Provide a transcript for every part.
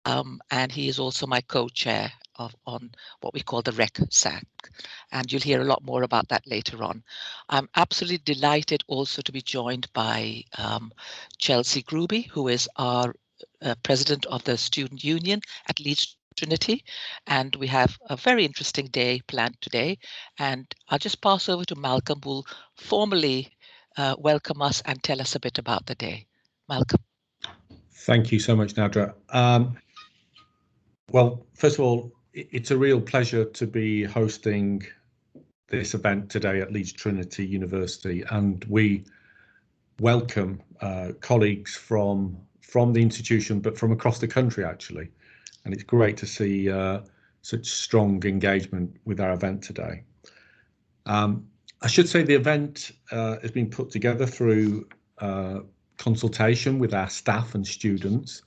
and he is also my co-chair on what we call the REC-SAC, and you'll hear a lot more about that later on. I'm absolutely delighted also to be joined by Chelsea Gruby, who is our president of the Student Union at Leeds Trinity, and we have a very interesting day planned today. And I'll just pass over to Malcolm, who will formally welcome us and tell us a bit about the day. Malcolm. Thank you so much, Nadra. Well, first of all, it's a real pleasure to be hosting this event today at Leeds Trinity University, and we welcome colleagues from the institution, but from across the country actually, and it's great to see such strong engagement with our event today. I should say the event has been put together through consultation with our staff and students.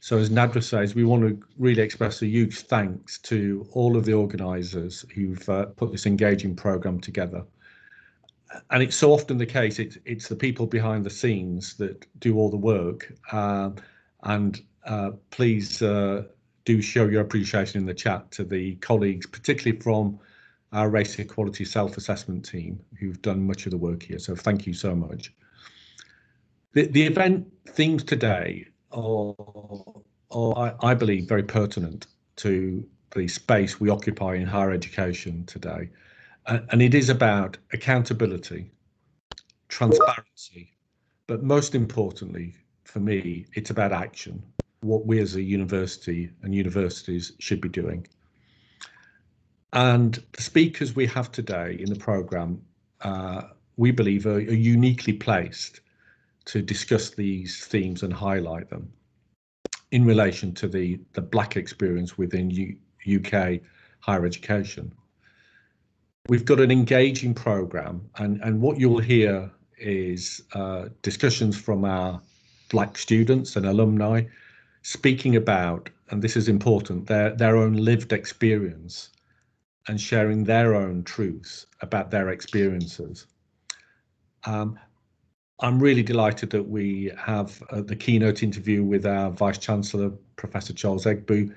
So as Nadra says, we want to really express a huge thanks to all of the organisers who've put this engaging programme together. And it's so often the case, it's the people behind the scenes that do all the work. Please do show your appreciation in the chat to the colleagues, particularly from our Race Equality Self-Assessment team, who've done much of the work here. So thank you so much. The event themes today are, I believe, very pertinent to the space we occupy in higher education today. And it is about accountability, transparency, but most importantly, for me, it's about action, what we as a university and universities should be doing. And the speakers we have today in the programme, we believe are uniquely placed to discuss these themes and highlight them in relation to the Black experience within UK higher education. We've got an engaging programme, and what you'll hear is discussions from our Black students and alumni speaking about, and this is important, their own lived experience and sharing their own truths about their experiences. I'm really delighted that we have the keynote interview with our Vice-Chancellor, Professor Charles Egbu.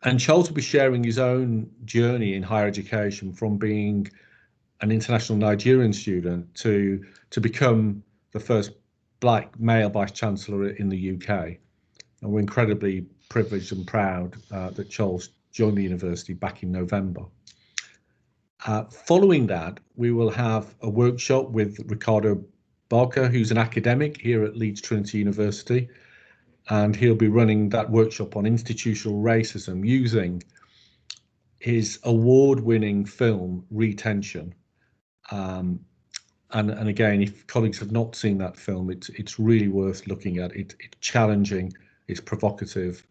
And Charles will be sharing his own journey in higher education from being an international Nigerian student to become the first Black male Vice-Chancellor in the UK. And we're incredibly privileged and proud that Charles joined the university back in November. Following that, we will have a workshop with Ricardo Barker, who's an academic here at Leeds Trinity University, and he'll be running that workshop on institutional racism using his award-winning film Retention. And again, if colleagues have not seen that film, it's really worth looking at. It's challenging, it's provocative,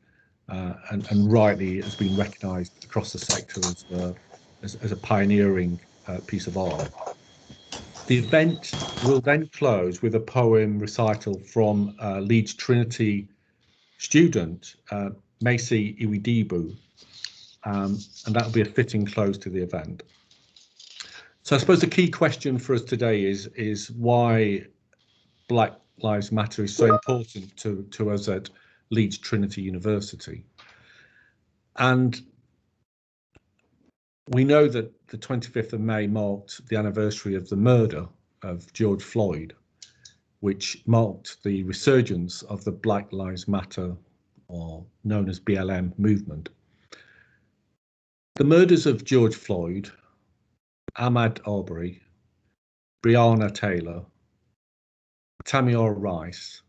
and rightly has been recognised across the sector as a pioneering piece of art. The event will then close with a poem recital from Leeds Trinity student, Macy Iwediebo, and that'll be a fitting close to the event. So I suppose the key question for us today is why Black Lives Matter is so important to us at Leeds Trinity University. And we know that the 25th of May marked the anniversary of the murder of George Floyd, which marked the resurgence of the Black Lives Matter, or known as BLM, movement. The murders of George Floyd, Ahmaud Arbery, Breonna Taylor, Tamir Rice,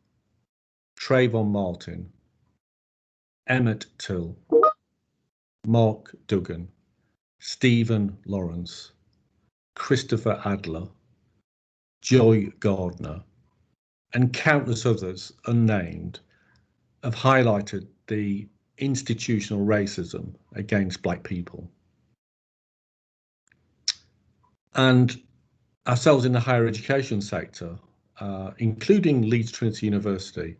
Trayvon Martin, Emmett Till, Mark Duggan, Stephen Lawrence, Christopher Adler, Joy Gardner, and countless others unnamed have highlighted the institutional racism against Black people. And ourselves in the higher education sector, including Leeds Trinity University,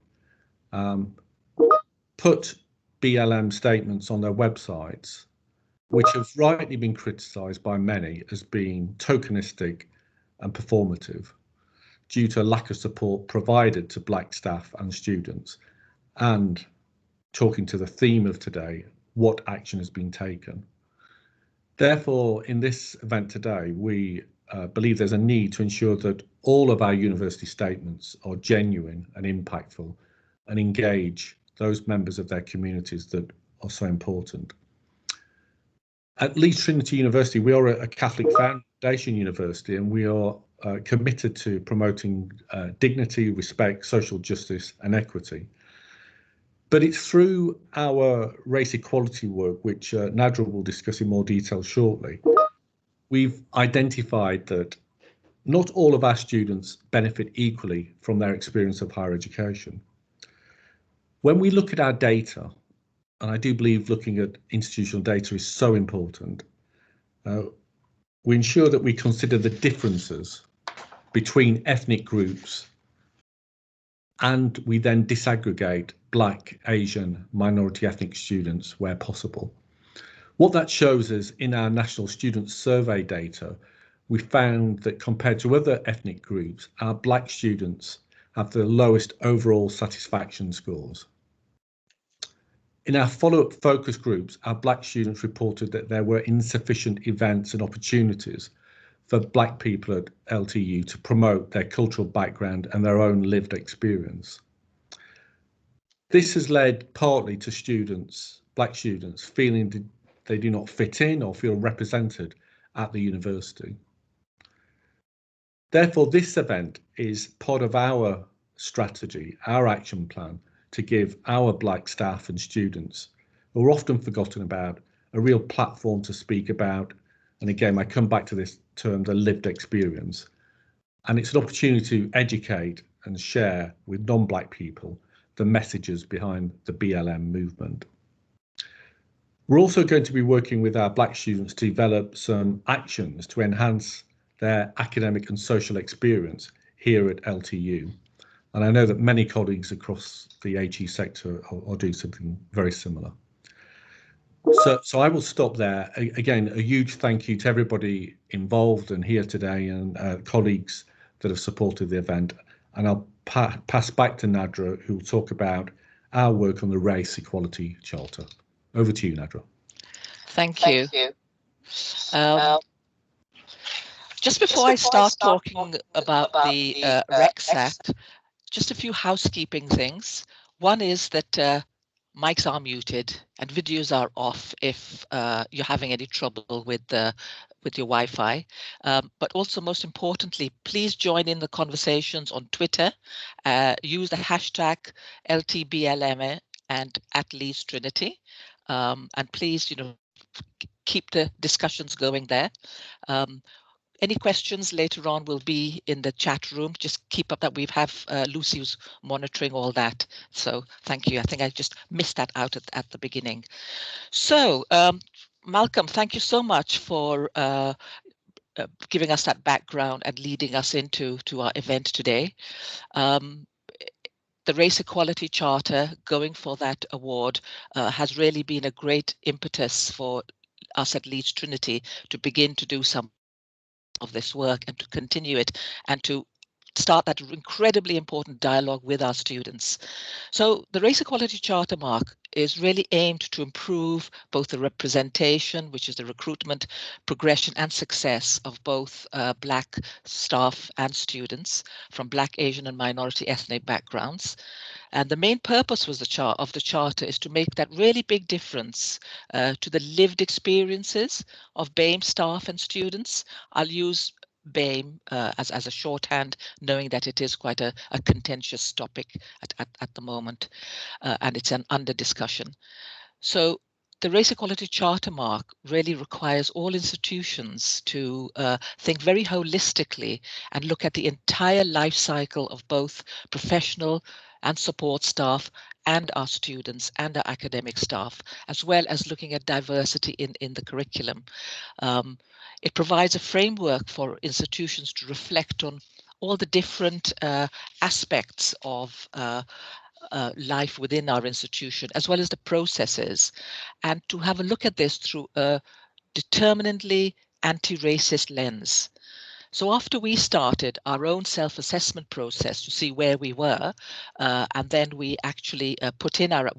put BLM statements on their websites, which have rightly been criticised by many as being tokenistic and performative due to a lack of support provided to Black staff and students, and talking to the theme of today, what action has been taken. Therefore, in this event today, we believe there's a need to ensure that all of our university statements are genuine and impactful and engage those members of their communities that are so important. At Leeds Trinity University, we are a Catholic Foundation university, and we are committed to promoting dignity, respect, social justice and equity. But it's through our race equality work, which Nadra will discuss in more detail shortly, we've identified that not all of our students benefit equally from their experience of higher education. When we look at our data, and I do believe looking at institutional data is so important, we ensure that we consider the differences between ethnic groups, and we then disaggregate Black, Asian, minority ethnic students where possible. What that shows us in our National Student Survey data, we found that compared to other ethnic groups, our Black students have the lowest overall satisfaction scores. In our follow-up focus groups, our Black students reported that there were insufficient events and opportunities for Black people at LTU to promote their cultural background and their own lived experience. This has led partly to students, Black students, feeling that they do not fit in or feel represented at the university. Therefore, this event is part of our strategy, our action plan, to give our Black staff and students, who are often forgotten about, a real platform to speak about. And again, I come back to this term, the lived experience. And it's an opportunity to educate and share with non-Black people the messages behind the BLM movement. We're also going to be working with our Black students to develop some actions to enhance their academic and social experience here at LTU. And I know that many colleagues across the HE sector are doing something very similar. So I will stop there. Again, a huge thank you to everybody involved and here today, and colleagues that have supported the event. And I'll pass back to Nadra, who will talk about our work on the Race Equality Charter. Over to you, Nadra. Thank you. Just before I start talking about the REX Act, just a few housekeeping things. One is that mics are muted and videos are off if you're having any trouble with your Wi-Fi. But also, most importantly, please join in the conversations on Twitter. Use the hashtag LTBLM and at Leeds Trinity. And please, keep the discussions going there. Any questions later on will be in the chat room. Just keep up that we have Lucy who's monitoring all that. So thank you. I think I just missed that out at the beginning. So Malcolm, thank you so much for giving us that background and leading us into our event today. The Race Equality Charter, going for that award, has really been a great impetus for us at Leeds Trinity to begin to do some of this work and to continue it and to start that incredibly important dialogue with our students. So the Race Equality Charter, Mark, is really aimed to improve both the representation, which is the recruitment, progression and success of both Black staff and students from Black, Asian and minority ethnic backgrounds. And the main purpose was of the charter is to make that really big difference to the lived experiences of BAME staff and students. I'll use BAME as a shorthand, knowing that it is quite a contentious topic at the moment, and it's an under discussion. So the Race Equality Charter, Mark, really requires all institutions to think very holistically and look at the entire life cycle of both professional and support staff and our students and our academic staff, as well as looking at diversity in the curriculum. It provides a framework for institutions to reflect on all the different aspects of life within our institution, as well as the processes, and to have a look at this through a determinedly anti-racist lens. So after we started our own self-assessment process to see where we were, and then we actually put in our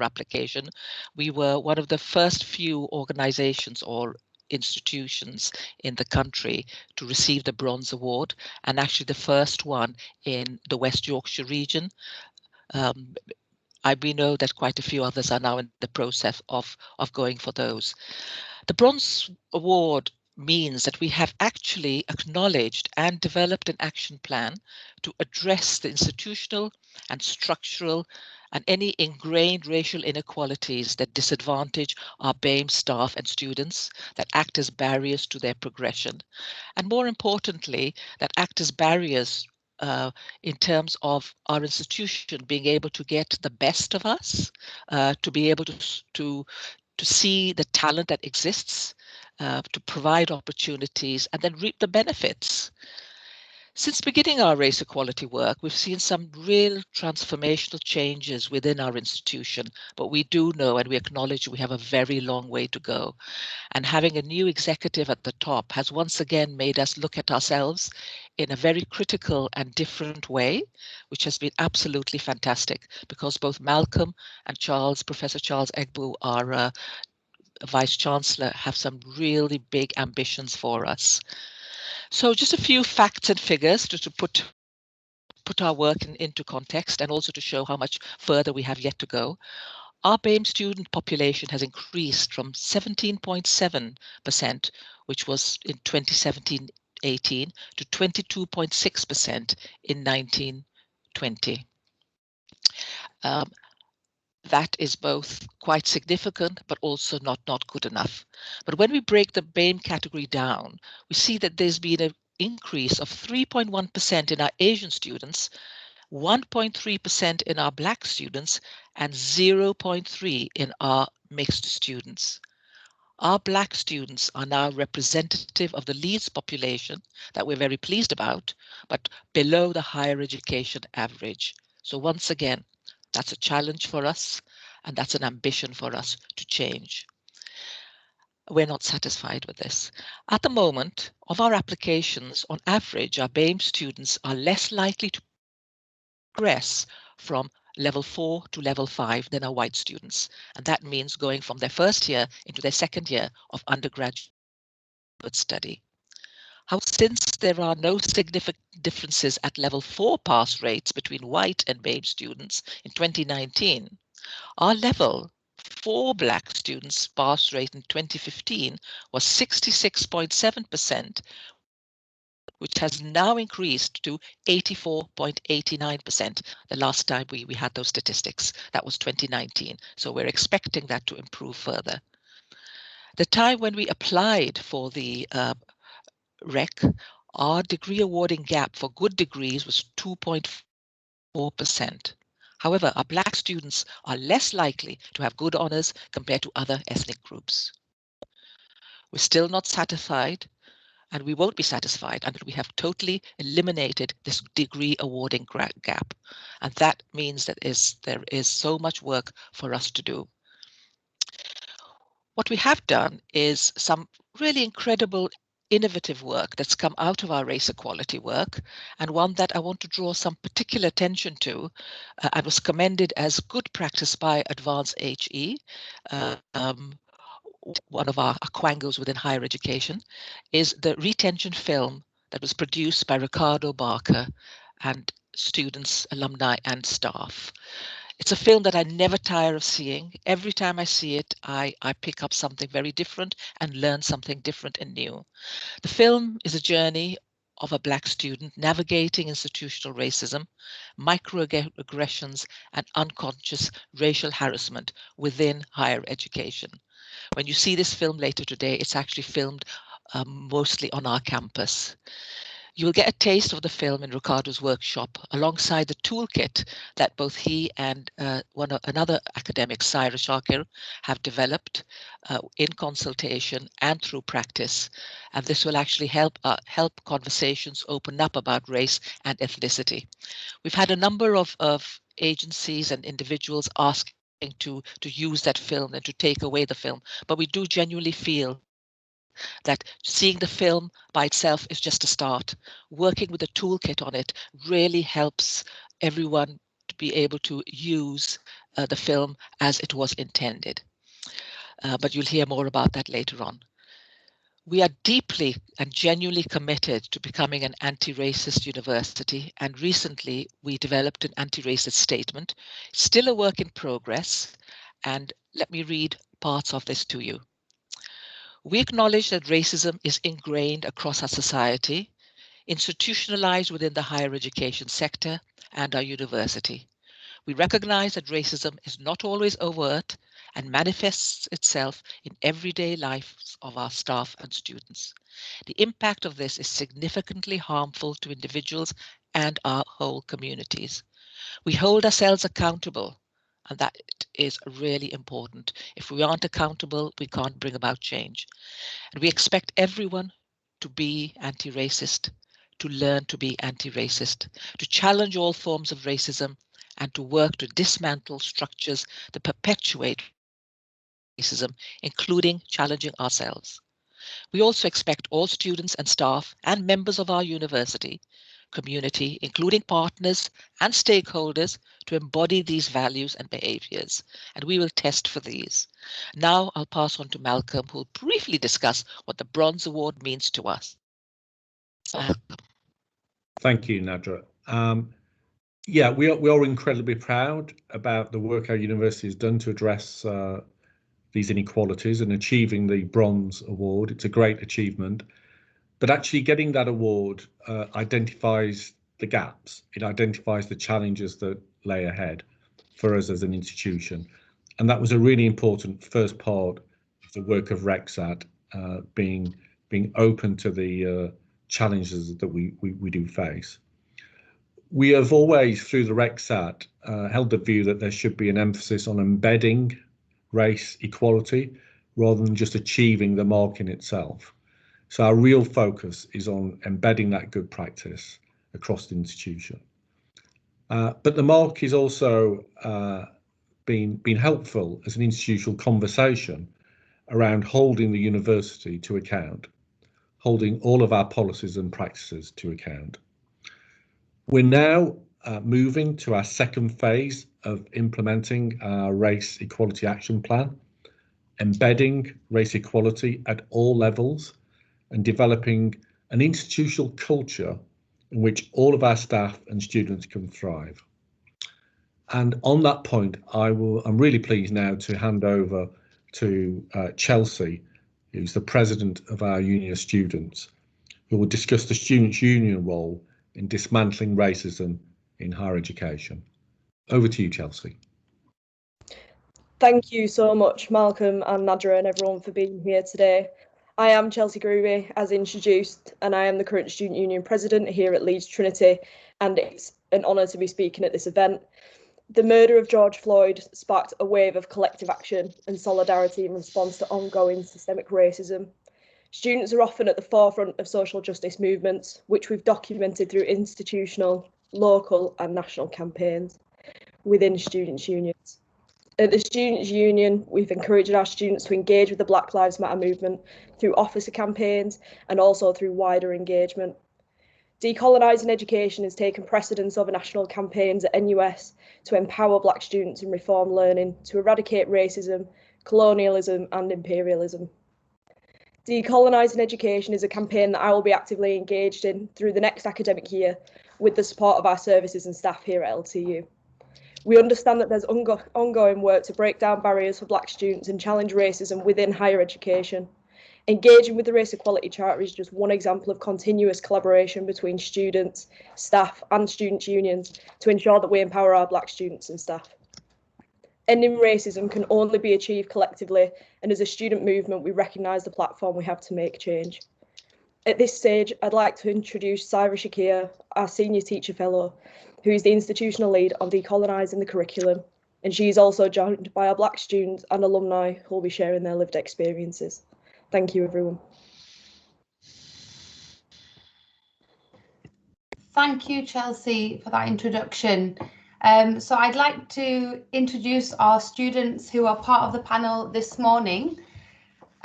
application, we were one of the first few organizations or institutions in the country to receive the Bronze Award, and actually the first one in the West Yorkshire region. We know that quite a few others are now in the process of going for those. The Bronze Award means that we have actually acknowledged and developed an action plan to address the institutional and structural and any ingrained racial inequalities that disadvantage our BAME staff and students, that act as barriers to their progression, and more importantly, that act as barriers in terms of our institution being able to get the best of us, to be able to see the talent that exists, to provide opportunities, and then reap the benefits. Since beginning our race equality work, we've seen some real transformational changes within our institution, but we do know and we acknowledge we have a very long way to go. And having a new executive at the top has once again made us look at ourselves in a very critical and different way, which has been absolutely fantastic, because both Malcolm and Professor Charles Egbu, our Vice Chancellor, have some really big ambitions for us. So just a few facts and figures to put our work into context, and also to show how much further we have yet to go. Our BAME student population has increased from 17.7%, which was in 2017-18, to 22.6% in 1920. That is both quite significant, but also not good enough. But when we break the BAME category down, we see that there's been an increase of 3.1% in our Asian students, 1.3% in our Black students, and 0.3% in our mixed students. Our Black students are now representative of the Leeds population that we're very pleased about, but below the higher education average. So once again, that's a challenge for us, and that's an ambition for us to change. We're not satisfied with this. At the moment, of our applications, on average, our BAME students are less likely to progress from level 4 to level 5 than our white students. And that means going from their first year into their second year of undergraduate study. However, since there are no significant differences at level 4 pass rates between white and BAME students in 2019, our level 4 Black students pass rate in 2015 was 66.7%, which has now increased to 84.89% the last time we had those statistics. That was 2019. So we're expecting that to improve further. The time when we applied for the REC, our degree awarding gap for good degrees was 2.4%. However, our Black students are less likely to have good honours compared to other ethnic groups. We're still not satisfied, and we won't be satisfied until we have totally eliminated this degree awarding gap. And that means that there is so much work for us to do. What we have done is some really incredible innovative work that's come out of our race equality work, and one that I want to draw some particular attention to and was commended as good practice by Advance HE, one of our quangos within higher education, is the retention film that was produced by Ricardo Barker and students, alumni and staff. It's a film that I never tire of seeing. Every time I see it, I pick up something very different and learn something different and new. The film is a journey of a Black student navigating institutional racism, microaggressions, and unconscious racial harassment within higher education. When you see this film later today, it's actually filmed mostly on our campus. You will get a taste of the film in Ricardo's workshop alongside the toolkit that both he and another academic, Syra Shakir, have developed in consultation and through practice. And this will actually help conversations open up about race and ethnicity. We've had a number of agencies and individuals asking to use that film and to take away the film, but we do genuinely feel that seeing the film by itself is just a start. Working with a toolkit on it really helps everyone to be able to use the film as it was intended. But you'll hear more about that later on. We are deeply and genuinely committed to becoming an anti-racist university, and recently we developed an anti-racist statement, still a work in progress, and let me read parts of this to you. We acknowledge that racism is ingrained across our society, institutionalized within the higher education sector and our university. We recognize that racism is not always overt and manifests itself in everyday lives of our staff and students. The impact of this is significantly harmful to individuals and our whole communities. We hold ourselves accountable, and that is really important. If we aren't accountable, we can't bring about change. And we expect everyone to be anti-racist, to learn to be anti-racist, to challenge all forms of racism, and to work to dismantle structures that perpetuate racism, including challenging ourselves. We also expect all students and staff and members of our university community, including partners and stakeholders, to embody these values and behaviors, and we will test for these. Now I'll pass on to Malcolm, who will briefly discuss what the Bronze Award means to us. Thank you, Nadra. Yeah, we are incredibly proud about the work our university has done to address these inequalities and achieving the Bronze Award. It's a great achievement, but actually getting that award identifies the gaps. It identifies the challenges that lay ahead for us as an institution. And that was a really important first part of the work of RECSAT, being open to the challenges that we do face. We have always, through the RECSAT, held the view that there should be an emphasis on embedding race equality rather than just achieving the mark in itself. So our real focus is on embedding that good practice across the institution. But the mark is also been helpful as an institutional conversation around holding the university to account, holding all of our policies and practices to account. We're now moving to our second phase of implementing our Race Equality Action Plan, embedding race equality at all levels and developing an institutional culture in which all of our staff and students can thrive. And on that point, I'm really pleased now to hand over to Chelsea, who's the president of our Union of Students, who will discuss the Students' Union role in dismantling racism in higher education. Over to you, Chelsea. Thank you so much, Malcolm and Nadra and everyone for being here today. I am Chelsea Groovy, as introduced, and I am the current Student Union President here at Leeds Trinity, and it's an honour to be speaking at this event. The murder of George Floyd sparked a wave of collective action and solidarity in response to ongoing systemic racism. Students are often at the forefront of social justice movements, which we've documented through institutional, local and national campaigns within students' unions. At the Students' Union, we've encouraged our students to engage with the Black Lives Matter movement through officer campaigns and also through wider engagement. Decolonising education has taken precedence over national campaigns at NUS to empower Black students in reform learning, to eradicate racism, colonialism and imperialism. Decolonising education is a campaign that I will be actively engaged in through the next academic year with the support of our services and staff here at LTU. We understand that there's ongoing work to break down barriers for Black students and challenge racism within higher education. Engaging with the Race Equality Charter is just one example of continuous collaboration between students, staff and students' unions to ensure that we empower our Black students and staff. Ending racism can only be achieved collectively, and as a student movement, we recognise the platform we have to make change. At this stage, I'd like to introduce Syra Shakir, our Senior Teacher Fellow, who is the institutional lead on decolonising the curriculum, and she is also joined by our Black students and alumni who will be sharing their lived experiences. Thank you, everyone. Thank you, Chelsea, for that introduction. So I'd like to introduce our students who are part of the panel this morning.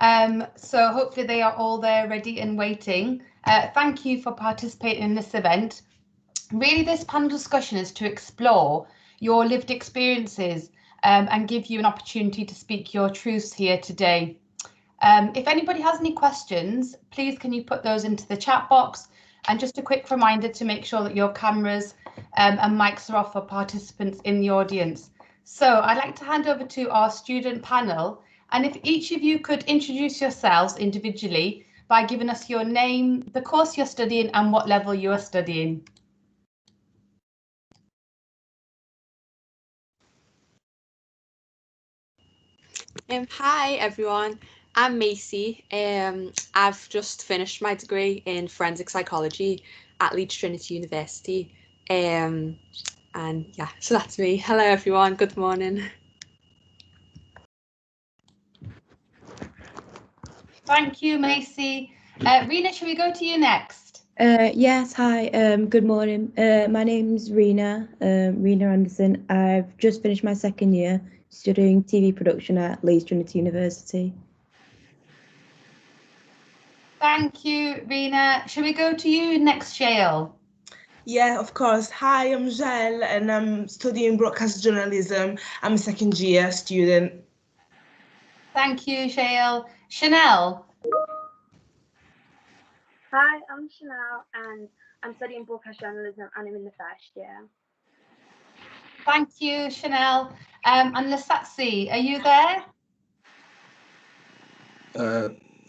So hopefully they are all there ready and waiting. Thank you for participating in this event. Really, this panel discussion is to explore your lived experiences and give you an opportunity to speak your truths here today. If anybody has any questions, please can you put those into the chat box? And just a quick reminder to make sure that your cameras and mics are off for participants in the audience. So I'd like to hand over to our student panel. And if each of you could introduce yourselves individually by giving us your name, the course you're studying and what level you are studying. Hi everyone, I'm Macy. I've just finished my degree in forensic psychology at Leeds Trinity University. And yeah, so that's me. Hello everyone, good morning. Thank you, Macy. Rena, shall we go to you next? Yes, hi, good morning. My name's Rena, Rena Anderson. I've just finished my second year studying TV production at Leeds Trinity University. Thank you, Rena. Shall we go to you next, Jael? Yeah, of course. Hi, I'm Jael and I'm studying broadcast journalism. I'm a second year student. Thank you, Jael. Chanelle? Hi, I'm Chanelle and I'm studying broadcast journalism and I'm in the first year. Thank you, Chanelle. And Letsatsi, are you there?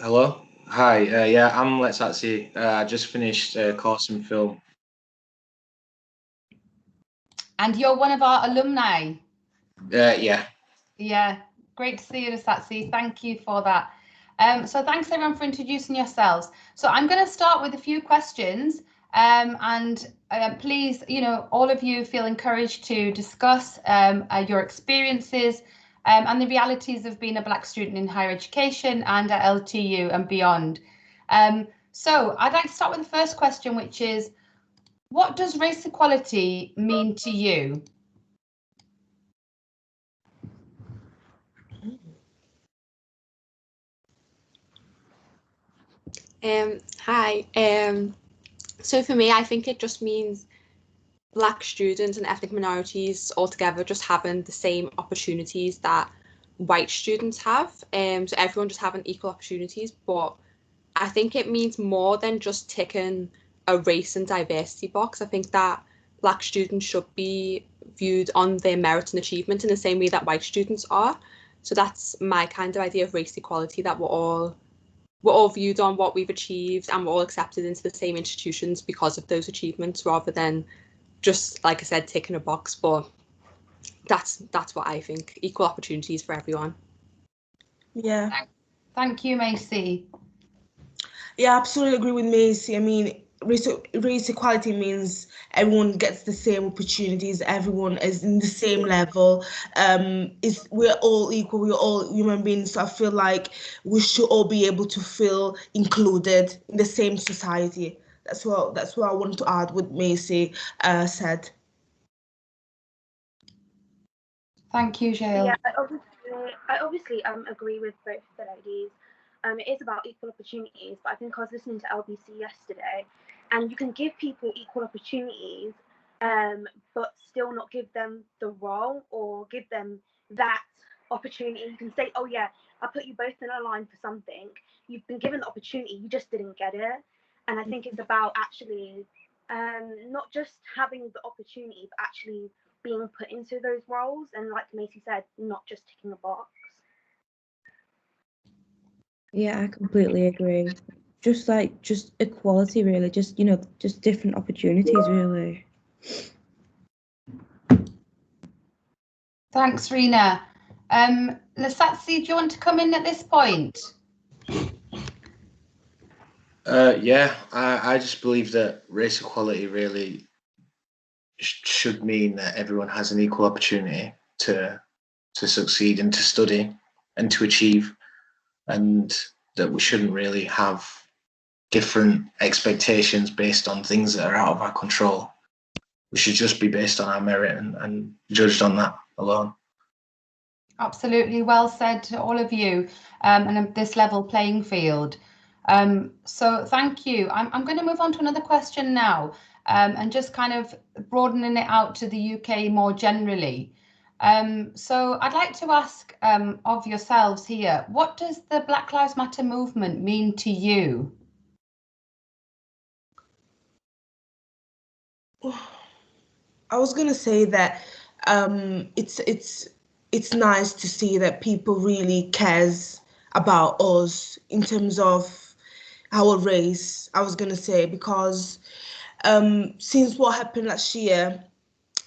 Hello. Hi. Yeah, I'm Letsatsi. I just finished a course in film. And you're one of our alumni. Yeah. Yeah, great to see you, Letsatsi. Thank you for that. So thanks everyone for introducing yourselves. So I'm going to start with a few questions. And please, all of you feel encouraged to discuss your experiences and the realities of being a Black student in higher education and at LTU and beyond. So I'd like to start with the first question, which is, what does race equality mean to you? Hi. So for me, I think it just means Black students and ethnic minorities altogether just having the same opportunities that white students have. So everyone just having equal opportunities. But I think it means more than just ticking a race and diversity box. I think that Black students should be viewed on their merit and achievement in the same way that white students are. So that's my kind of idea of race equality, that we're all viewed on what we've achieved and we're all accepted into the same institutions because of those achievements, rather than just, like I said, ticking a box. But that's what I think. Equal opportunities for everyone. Yeah. Thank you, Macy. Yeah, I absolutely agree with Macy. I mean, race equality means everyone gets the same opportunities, everyone is in the same level. We're all equal, we're all human beings. So I feel like we should all be able to feel included in the same society. That's what I wanted to add what Macy said. Thank you, Jael. Yeah, I obviously agree with both the ladies. It is about equal opportunities, but I think I was listening to LBC yesterday, and you can give people equal opportunities, but still not give them the role or give them that opportunity. You can say, oh yeah, I put you both in a line for something. You've been given the opportunity, you just didn't get it. And I think it's about actually not just having the opportunity, but actually being put into those roles, and like Macy said, not just ticking a box. Yeah, I completely agree. Just equality, really. Just different opportunities, really. Thanks, Rena. Letsatsi, do you want to come in at this point? Yeah. I just believe that race equality really should mean that everyone has an equal opportunity to succeed and to study and to achieve, and that we shouldn't really have different expectations based on things that are out of our control. We should just be based on our merit and judged on that alone. Absolutely, well said to all of you, and this level playing field. So thank you. I'm going to move on to another question now, and just kind of broadening it out to the UK more generally. So I'd like to ask of yourselves here, what does the Black Lives Matter movement mean to you? I was gonna say that it's nice to see that people really cares about us in terms of our race. I was gonna say because since what happened last year,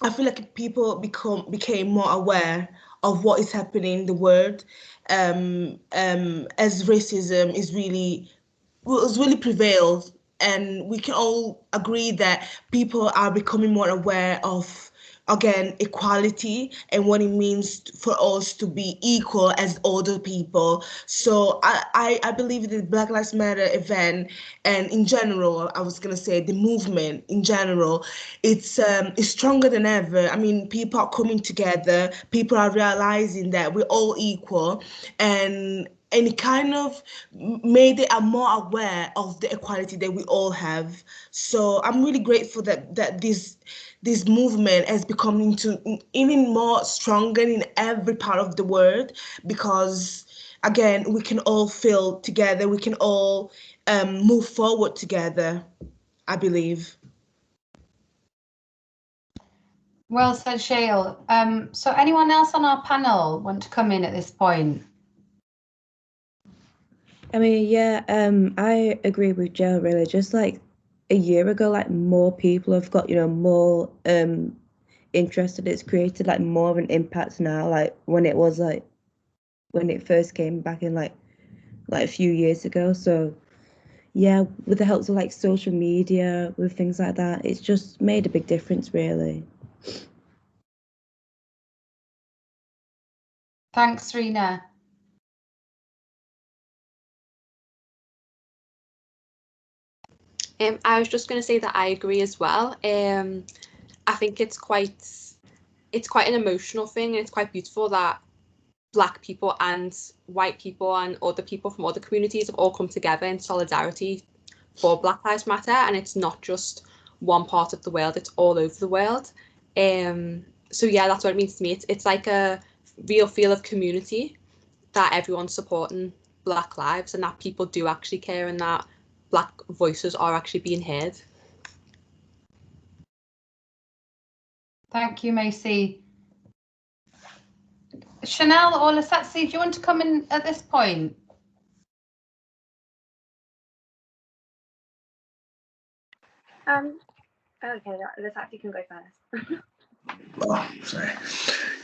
I feel like people became more aware of what is happening in the world, as racism was really prevailed, and we can all agree that people are becoming more aware of, again, equality and what it means for us to be equal as other people. So I believe the Black Lives Matter event, and in general, I was gonna say the movement in general, it's stronger than ever. I mean, people are coming together, people are realizing that we're all equal, and it kind of made it more aware of the equality that we all have. So I'm really grateful that this movement has become into even more stronger in every part of the world, because again, we can all feel together, we can all move forward together, I believe. Well said, Jael. So anyone else on our panel want to come in at this point? I mean, yeah, I agree with Jael, really. Just like a year ago, like more people have got, more interested. It's created like more of an impact now, like when it first came back in like a few years ago. So yeah, with the help of like social media, with things like that, it's just made a big difference, really. Thanks, Rena. I was just going to say that I agree as well. I think it's quite an emotional thing, and it's quite beautiful that Black people and white people and other people from other communities have all come together in solidarity for Black Lives Matter, and it's not just one part of the world, it's all over the world. So yeah, that's what it means to me. It's like a real feel of community, that everyone's supporting Black lives and that people do actually care and that Black voices are actually being heard. Thank you, Macy. Chanelle or Letsatsi, do you want to come in at this point? Okay, Letsatsi can go first. Oh, sorry.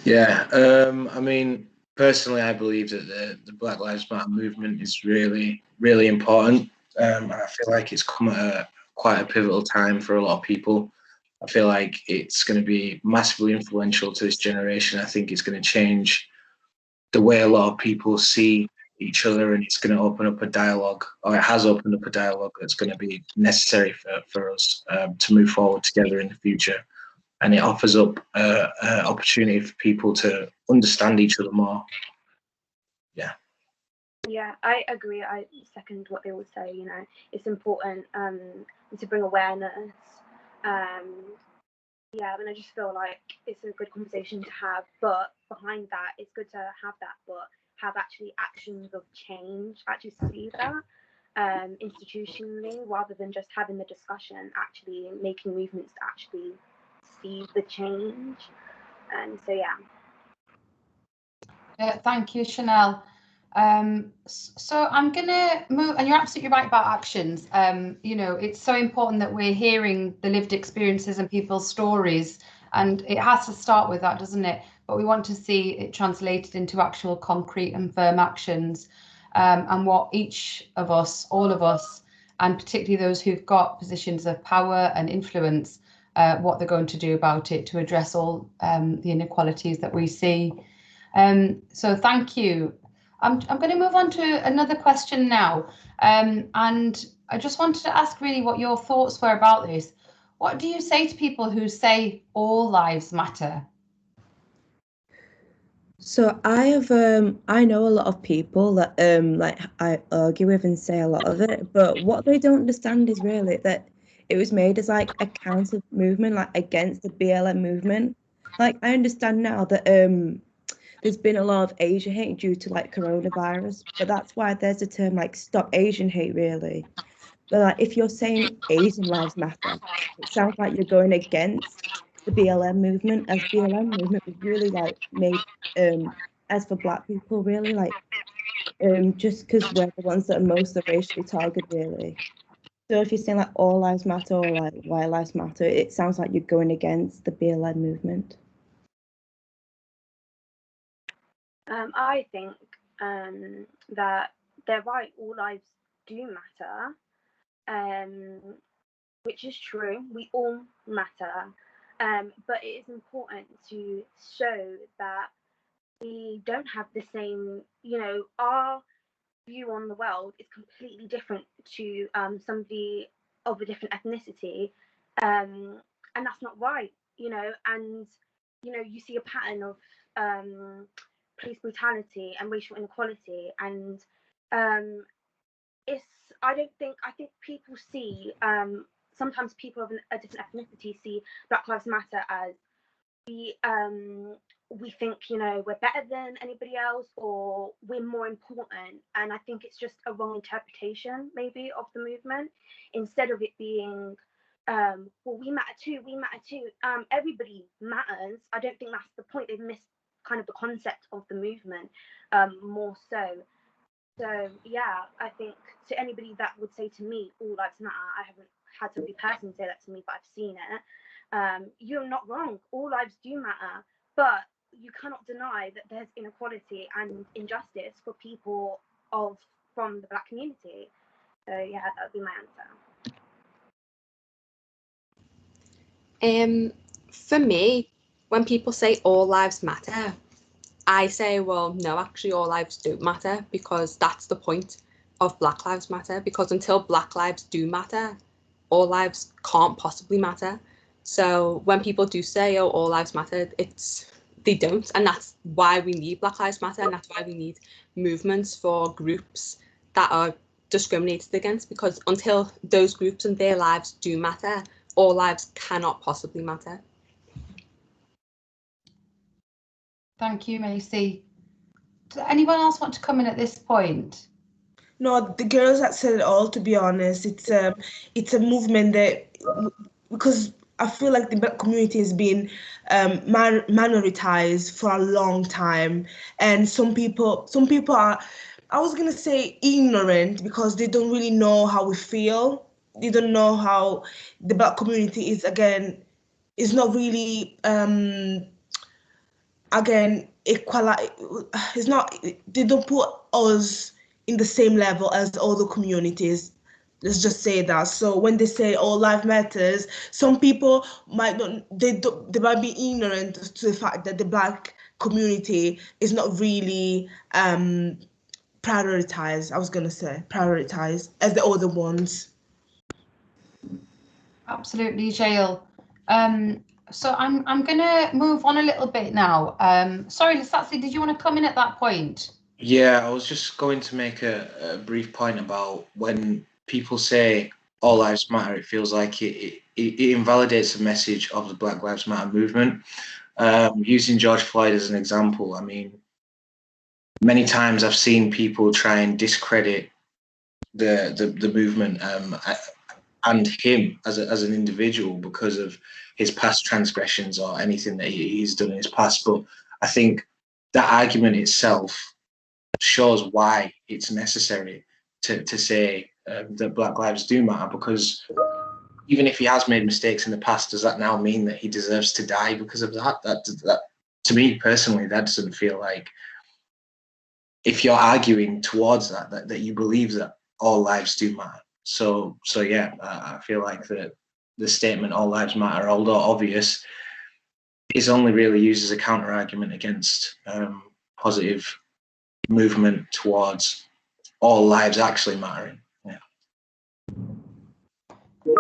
Yeah, I mean, personally, I believe that the Black Lives Matter movement is really, really important. And I feel like it's come at quite a pivotal time for a lot of people. I feel like it's going to be massively influential to this generation. I think it's going to change the way a lot of people see each other, and it's going to open up a dialogue, or it has opened up a dialogue that's going to be necessary for us to move forward together in the future. And it offers up an opportunity for people to understand each other more. Yeah. Yeah, I agree. I second what they all say. You know, it's important to bring awareness. Yeah, and I just feel like it's a good conversation to have. But behind that, it's good to have that, but have actually actions of change. Actually see that institutionally, rather than just having the discussion. Actually making movements to actually see the change. And so yeah. Thank you, Chanelle. So I'm gonna move, and you're absolutely right about actions. You know, it's so important that we're hearing the lived experiences and people's stories, and it has to start with that, doesn't it? But we want to see it translated into actual concrete and firm actions, and what each of us, all of us, and particularly those who've got positions of power and influence, what they're going to do about it to address all the inequalities that we see. So thank you. I'm going to move on to another question now. And I just wanted to ask really what your thoughts were about this. What do you say to people who say all lives matter? So I know a lot of people that like I argue with and say a lot of it, but what they don't understand is really that it was made as like a counter movement, like against the BLM movement. Like I understand now that there's been a lot of Asian hate due to like coronavirus, but that's why there's a term like Stop Asian Hate really. But like if you're saying Asian Lives Matter, it sounds like you're going against the BLM movement, as BLM movement was really like made as for Black people really like just because we're the ones that are most racially targeted really. So if you're saying like all lives matter or like white lives matter, it sounds like you're going against the BLM movement. I think that they're right, all lives do matter, which is true, we all matter, but it is important to show that we don't have the same, our view on the world is completely different to somebody of a different ethnicity, and that's not right, and you see a pattern of police brutality and racial inequality, and I think people see sometimes people of a different ethnicity see Black Lives Matter as we think we're better than anybody else, or we're more important, and I think it's just a wrong interpretation maybe of the movement, instead of it being well, we matter too, everybody matters. I don't think that's the point. They've missed kind of the concept of the movement more so yeah, I think to anybody that would say to me all lives matter, I haven't had somebody personally say that to me, but I've seen it. You're not wrong, all lives do matter, but you cannot deny that there's inequality and injustice for people from the Black community. So yeah, that would be my answer. For me, when people say all lives matter, I say, well, no, actually all lives don't matter, because that's the point of Black Lives Matter, because until Black lives do matter, all lives can't possibly matter. So when people do say, oh, all lives matter, they don't, and that's why we need Black Lives Matter, and that's why we need movements for groups that are discriminated against, because until those groups and their lives do matter, all lives cannot possibly matter. Thank you, Macy. Does anyone else want to come in at this point? No, the girls that said it all, to be honest. It's a movement that, because I feel like the Black community has been minoritized for a long time, and some people are, I was gonna say ignorant, because they don't really know how we feel. They don't know how the Black community is not really it's not, they don't put us in the same level as other communities. Let's just say that. So when they say all life matters, some people might not, they might be ignorant to the fact that the Black community is not really prioritized. I was gonna say prioritized as the other ones. Absolutely, Jael. So I'm gonna move on a little bit now. Sorry, Letsatsi, did you want to come in at that point? Yeah, I was just going to make a brief point about when people say all lives matter, it feels like it invalidates the message of the Black Lives Matter movement. Using George Floyd as an example, I mean, many times I've seen people try and discredit the movement and him as an individual because of his past transgressions or anything that he's done in his past. But I think that argument itself shows why it's necessary to say that Black lives do matter, because even if he has made mistakes in the past, does that now mean that he deserves to die because of that? That to me personally, that doesn't feel like, if you're arguing towards that you believe that all lives do matter. So yeah, I feel like the statement "all lives matter," although obvious, is only really used as a counter argument against positive movement towards all lives actually mattering. Yeah.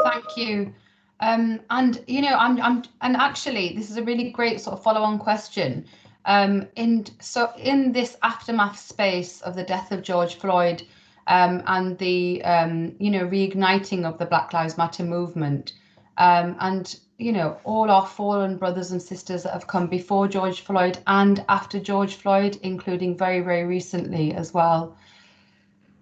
Thank you. And and actually, this is a really great sort of follow-on question. In this aftermath space of the death of George Floyd and the reigniting of the Black Lives Matter movement, and all our fallen brothers and sisters that have come before George Floyd and after George Floyd, including very, very recently as well.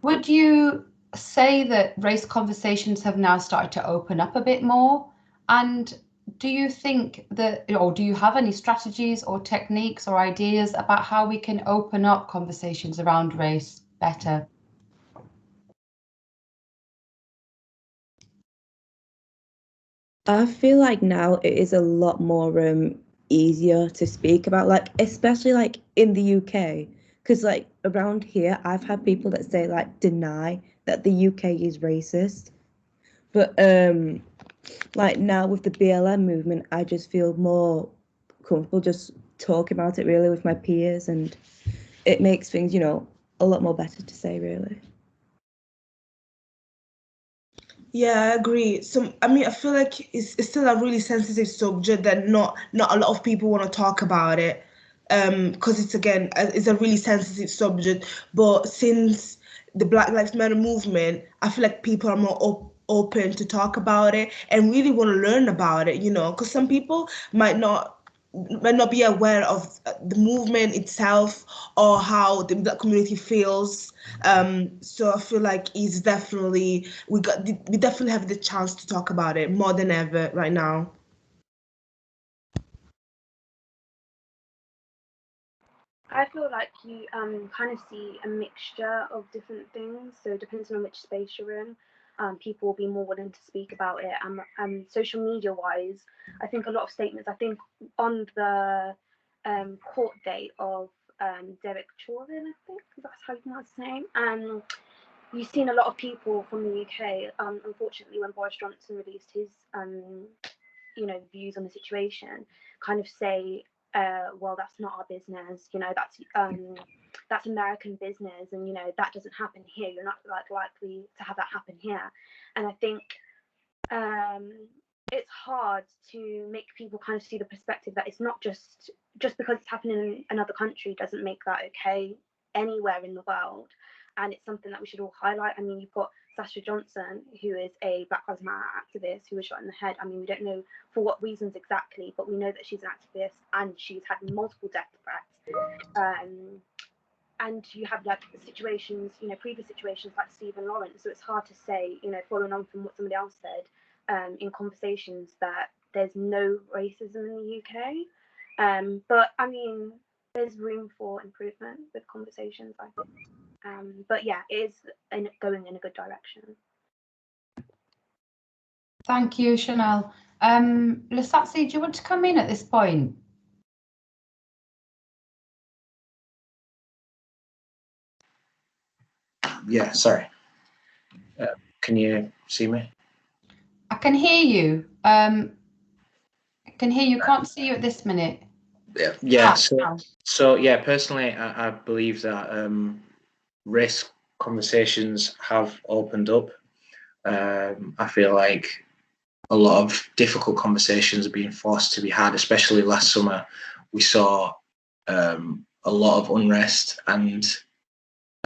Would you say that race conversations have now started to open up a bit more? And do you think that, or do you have any strategies or techniques or ideas about how we can open up conversations around race better? I feel like now it is a lot more easier to speak about, like, especially like in the UK, because like around here I've had people that say, like, deny that the UK is racist, but like now with the BLM movement I just feel more comfortable just talking about it really with my peers, and it makes things, you know, a lot more better to say really. Yeah, I agree. So, I mean, I feel like it's still a really sensitive subject that not a lot of people want to talk about it, because it's a really sensitive subject. But since the Black Lives Matter movement, I feel like people are more open to talk about it and really want to learn about it. You know, because some people might not be aware of the movement itself or how the Black community feels. So I feel like it's definitely we definitely have the chance to talk about it more than ever right now. I feel like you kind of see a mixture of different things. So depending on which space you're in, people will be more willing to speak about it. Social media wise, I think a lot of statements. I think on the court date of Derek Chauvin, I think that's how you pronounce his name. You've seen a lot of people from the UK. Unfortunately, when Boris Johnson released his views on the situation, kind of say, well, that's not our business, that's American business, and that doesn't happen here. You're not likely to have that happen here. And I think it's hard to make people kind of see the perspective that it's not just because it's happening in another country doesn't make that okay anywhere in the world. And it's something that we should all highlight. I mean, you've got Sasha Johnson, who is a Black Lives Matter activist who was shot in the head. I mean, we don't know for what reasons exactly, but we know that she's an activist and she's had multiple death threats. And you have situations, previous situations like Stephen Lawrence. So it's hard to say, following on from what somebody else said in conversations, that there's no racism in the UK. But I mean, there's room for improvement with conversations, I think. But yeah, it is going in a good direction. Thank you, Chanelle. Letsatsi, do you want to come in at this point? Yeah, sorry. Can you see me? I can hear you. I can hear you. Can't see you at this minute. Yeah. So yeah, personally, I believe that race conversations have opened up. I feel like a lot of difficult conversations are being forced to be had, especially last summer. We saw a lot of unrest, and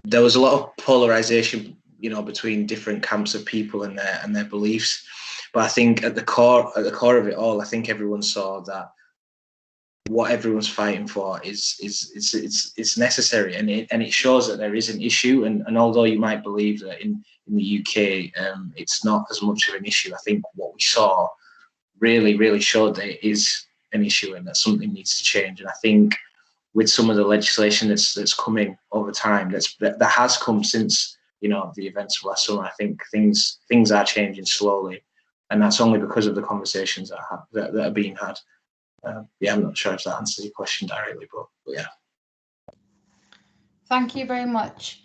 there was a lot of polarization, between different camps of people and their beliefs. But I think at the core of it all, I think everyone saw that what everyone's fighting for is necessary, and it shows that there is an issue. And although you might believe that in the UK it's not as much of an issue, I think what we saw really showed that it is an issue and that something needs to change. And I think with some of the legislation that's coming over time, that has come since the events of last summer, I think things are changing slowly, and that's only because of the conversations that are being had. Yeah, I'm not sure if that answers your question directly, but yeah. Thank you very much.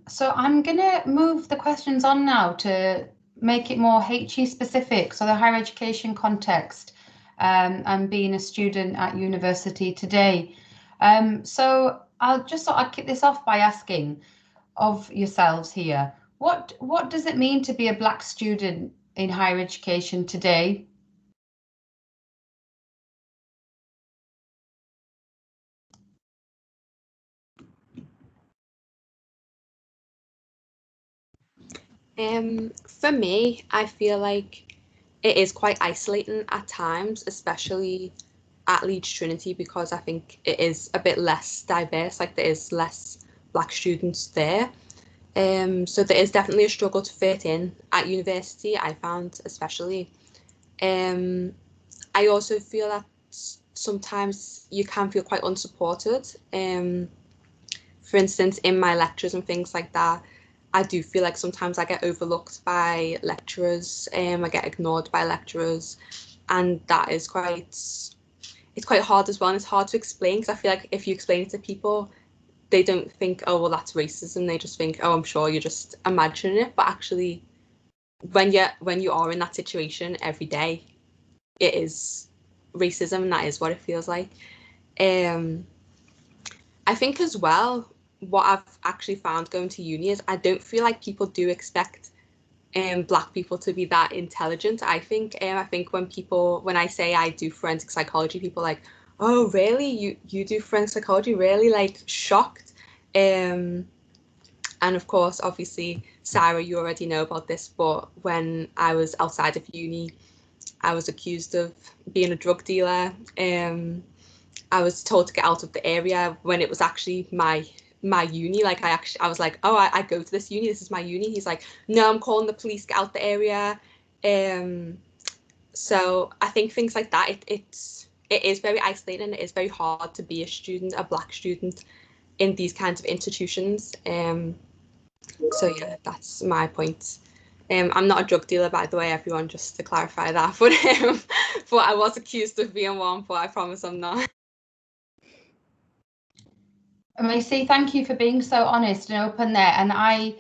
So I'm going to move the questions on now to make it more HE specific, so the higher education context, and being a student at university today. So I'll kick this off by asking of yourselves here, what does it mean to be a Black student in higher education today? For me, I feel like it is quite isolating at times, especially at Leeds Trinity, because I think it is a bit less diverse, like there is less Black students there. So there is definitely a struggle to fit in at university, I found especially. I also feel that sometimes you can feel quite unsupported. For instance, in my lectures and things like that, I do feel like sometimes I get overlooked by lecturers, I get ignored by lecturers, and that is quite hard as well, and it's hard to explain because I feel like if you explain it to people, they don't think, oh well, that's racism. They just think, oh, I'm sure you're just imagining it. But actually, when you are in that situation every day, it is racism, and that is what it feels like. I think as well, what I've actually found going to uni is I don't feel like people do expect Black people to be that intelligent. I think when I say I do forensic psychology, people are like, oh really, you do forensic psychology, really, like shocked. And of course, obviously, Syra, you already know about this, but when I was outside of uni, I was accused of being a drug dealer. I was told to get out of the area when it was actually my uni. Like I was like, oh, I go to this uni. This is my uni. He's like, no, I'm calling the police. Get out the area. So I think things like that. It is very isolating. It is very hard to be a student, a Black student, in these kinds of institutions. So yeah, that's my point. I'm not a drug dealer, by the way, everyone, just to clarify that. But I was accused of being one, but I promise I'm not. Macy, thank you for being so honest and open there. And I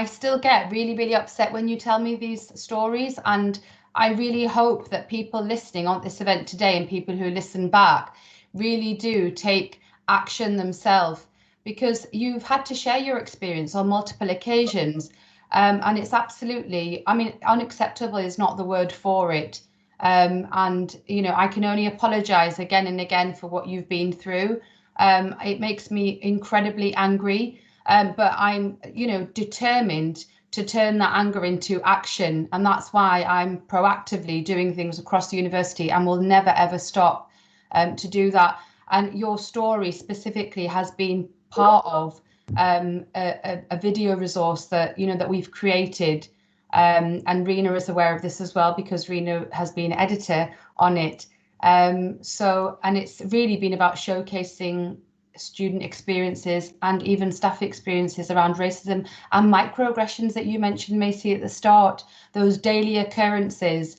still get really, really upset when you tell me these stories. And I really hope that people listening on this event today and people who listen back really do take action themselves, because you've had to share your experience on multiple occasions. And it's absolutely, I mean, unacceptable is not the word for it. And, you know, I can only apologize again and again for what you've been through. It makes me incredibly angry, but I'm, you know, determined to turn that anger into action. And that's why I'm proactively doing things across the university and will never, ever stop to do that. And your story specifically has been part of a video resource that, you know, that we've created. And Rena is aware of this as well, because Rena has been editor on it. And it's really been about showcasing student experiences and even staff experiences around racism and microaggressions that you mentioned, Macy, at the start, those daily occurrences,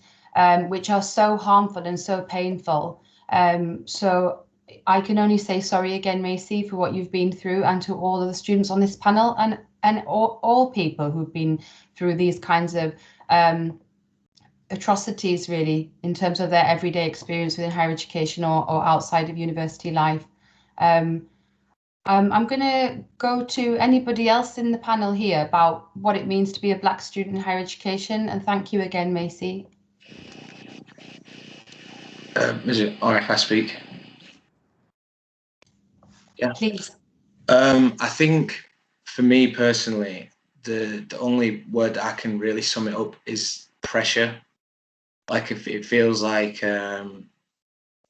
which are so harmful and so painful. So I can only say sorry again, Macy, for what you've been through, and to all of the students on this panel and all people who've been through these kinds of atrocities, really, in terms of their everyday experience within higher education or outside of university life. I'm going to go to anybody else in the panel here about what it means to be a Black student in higher education, and thank you again, Macy. Is it all right if I speak? Yeah. Please. I think for me personally, the only word that I can really sum it up is pressure. Like, if it feels like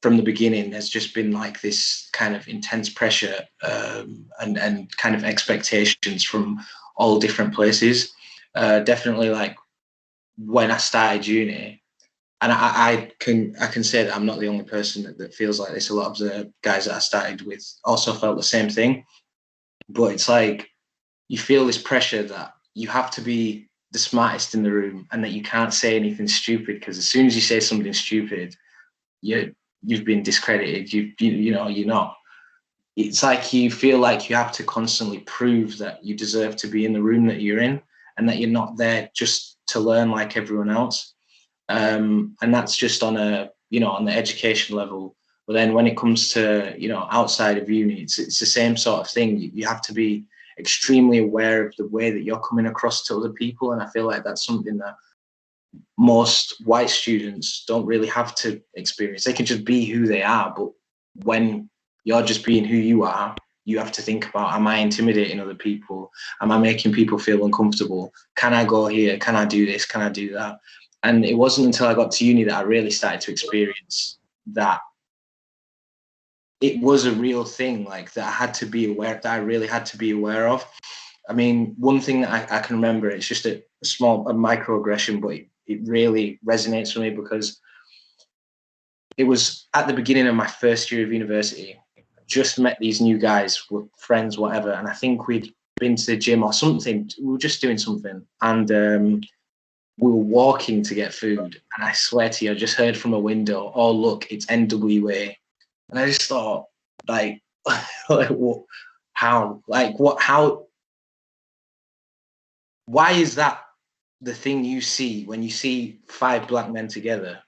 from the beginning there's just been like this kind of intense pressure and kind of expectations from all different places. Definitely, like when I started uni, and I can say that I'm not the only person that feels like this. A lot of the guys that I started with also felt the same thing. But it's like you feel this pressure that you have to be the smartest in the room and that you can't say anything stupid, because as soon as you say something stupid, you've been discredited. You know, you're not. It's like you feel like you have to constantly prove that you deserve to be in the room that you're in and that you're not there just to learn like everyone else. And that's just on on the education level. But then when it comes to, outside of uni, it's the same sort of thing. You have to be extremely aware of the way that you're coming across to other people. And I feel like that's something that most white students don't really have to experience. They can just be who they are. But when you're just being who you are, you have to think about, am I intimidating other people? Am I making people feel uncomfortable? Can I go here? Can I do this? Can I do that? And it wasn't until I got to uni that I really started to experience that it was a real thing, like that I had to be aware, that I really had to be aware of. I mean, one thing that I can remember, it's just a microaggression, but it really resonates with me because it was at the beginning of my first year of university. I just met these new guys, friends, whatever, and I think we'd been to the gym or something. We were just doing something, and we were walking to get food. And I swear to you, I just heard from a window, "Oh, look, it's NWA." And I just thought, like, like what? How? Like, what? How? Why is that the thing you see when you see 5 black men together?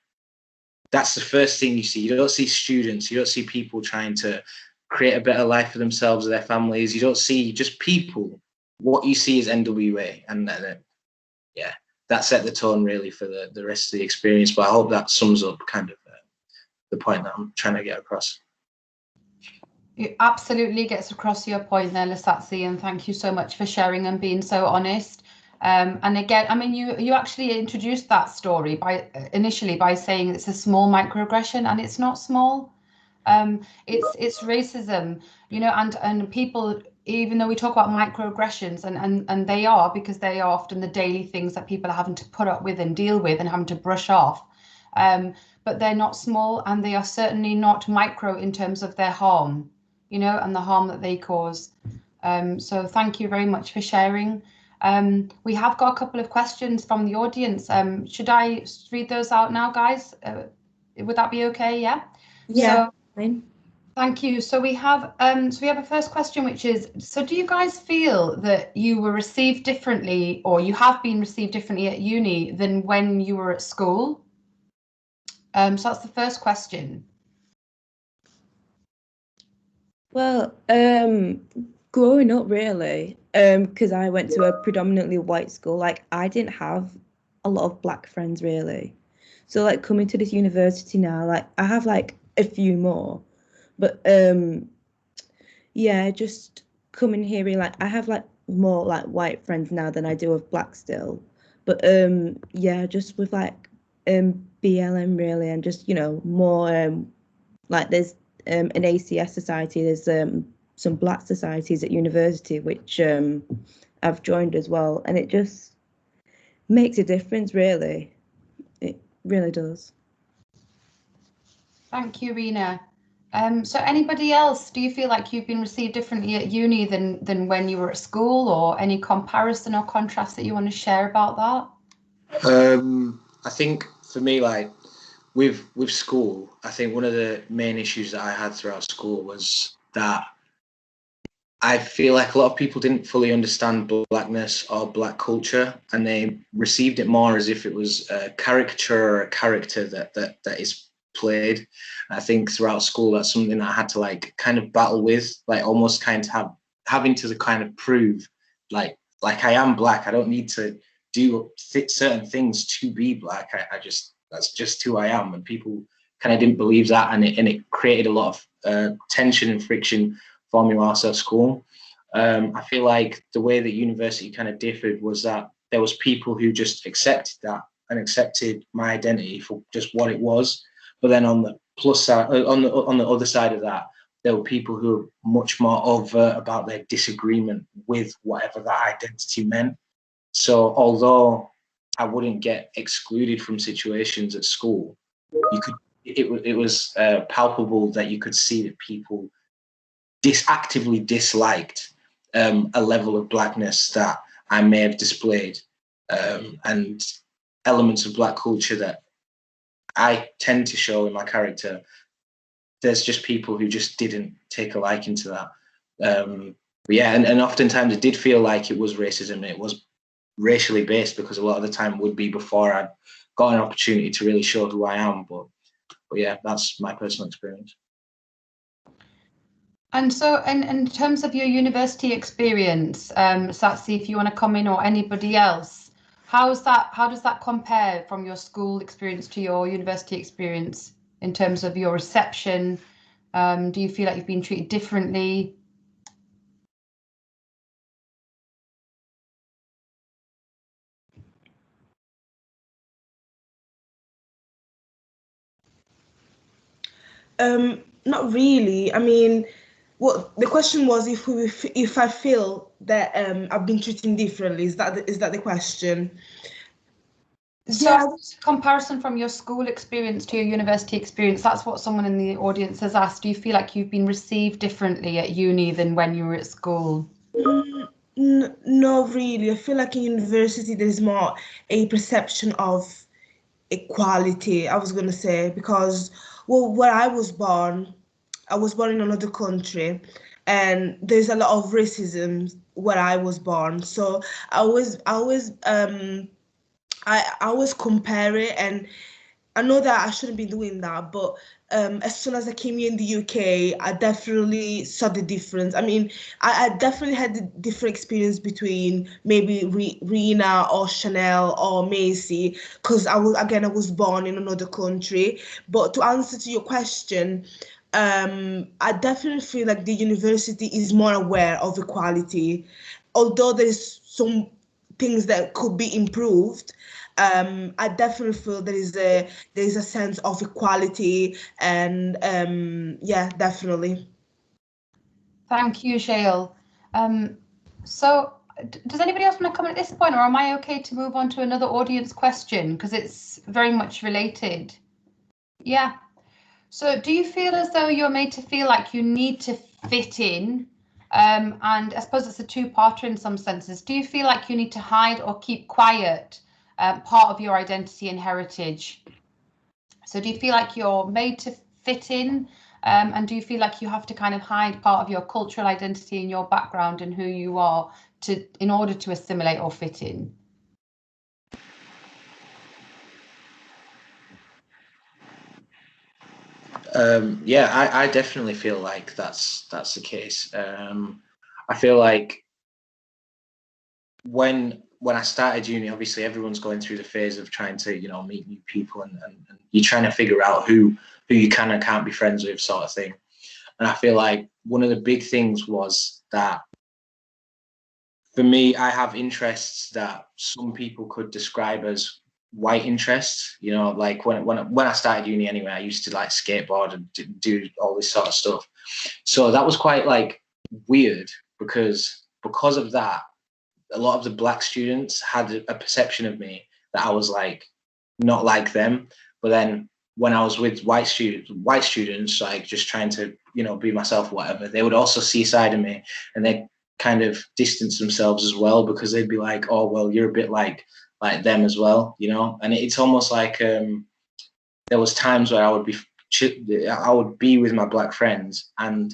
That's the first thing you see. You don't see students. You don't see people trying to create a better life for themselves or their families. You don't see just people. What you see is NWA. And yeah, that set the tone really for the rest of the experience. But I hope that sums up kind of the point that I'm trying to get across. It absolutely gets across your point there, Letsatsi, and thank you so much for sharing and being so honest. And again, I mean, you actually introduced that story initially by saying it's a small microaggression, and it's not small. It's racism, you know, and people, even though we talk about microaggressions, and they are, because they are often the daily things that people are having to put up with and deal with and having to brush off. But they're not small, and they are certainly not micro in terms of their harm, you know, and the harm that they cause. So thank you very much for sharing. We have got a couple of questions from the audience. Should I read those out now, guys? Would that be okay? Yeah. Yeah. So, fine. thank you. So we have a first question, which is, so do you guys feel that you were received differently, or you have been received differently at uni than when you were at school? So that's the first question. Well, growing up really, because I went to a predominantly white school, like I didn't have a lot of black friends really. So like coming to this university now, like I have like a few more, but yeah, just coming here, like I have like more like white friends now than I do of black still. But yeah, just with like BLM really, and just, you know, more like there's an ACS society, there's some black societies at university which I've joined as well, and it just makes a difference really. It really does. Thank you, Rena. So anybody else, do you feel like you've been received differently at uni than when you were at school, or any comparison or contrast that you want to share about that? I think for me, like with school, I think one of the main issues that I had throughout school was that I feel like a lot of people didn't fully understand blackness or black culture, and they received it more as if it was a caricature or a character that is played. I think throughout school, that's something that I had to like kind of battle with, like almost kind of having to kind of prove like I am black. I don't need to do certain things to be black. I just, that's just who I am. And people kind of didn't believe that, and it created a lot of tension and friction for me whilst at school. I feel like the way that university kind of differed was that there was people who just accepted that and accepted my identity for just what it was. But then on the plus side, on the other side of that, there were people who were much more overt about their disagreement with whatever that identity meant. So although I wouldn't get excluded from situations at school, you could. It was palpable that you could see that people actively disliked a level of blackness that I may have displayed, and elements of black culture that I tend to show in my character. There's just people who just didn't take a liking to that. But yeah, and oftentimes it did feel like it was racism. It was racially based, because a lot of the time would be before I'd got an opportunity to really show who I am. But yeah, that's my personal experience. And so, in terms of your university experience, Letsatsi, if you want to come in, or anybody else, how does that compare from your school experience to your university experience in terms of your reception? Do you feel like you've been treated differently? Not really. I mean, what the question was if I feel that I've been treated differently. Is that the question? So Yeah. comparison from your school experience to your university experience, that's what someone in the audience has asked. Do you feel like you've been received differently at uni than when you were at school? No, really. I feel like in university there's more a perception of equality, I was going to say, because, well, where I was born in another country, and there's a lot of racism where I was born. So I always compare it, and I know that I shouldn't be doing that, but as soon as I came here in the UK, I definitely saw the difference. I mean, I definitely had the different experience between maybe Rena or Chanelle or Macy, because I was born in another country. But to answer to your question, I definitely feel like the university is more aware of equality, although there's some things that could be improved. I definitely feel there is a sense of equality, and yeah, definitely. Thank you, Jael. So does anybody else want to comment at this point, or am I okay to move on to another audience question, because it's very much related? Yeah. So do you feel as though you're made to feel like you need to fit in? And I suppose it's a two-parter in some senses. Do you feel like you need to hide or keep quiet part of your identity and heritage? So do you feel like you're made to fit in? And do you feel like you have to kind of hide part of your cultural identity and your background and who you are in order to assimilate or fit in? Yeah, I definitely feel like that's the case. I feel like when I started uni, obviously everyone's going through the phase of trying to, meet new people, and you're trying to figure out who you can and can't be friends with, sort of thing. And I feel like one of the big things was that for me, I have interests that some people could describe as white interests. Like when I started uni anyway, I used to like skateboard and do all this sort of stuff. So that was quite like weird because of that, a lot of the black students had a perception of me that I was like not like them. But then when I was with white students, like just trying to, be myself, whatever, they would also see a side of me, and they kind of distance themselves as well, because they'd be like, oh, well, you're a bit like them as well, and it's almost like there was times where I would be with my black friends, and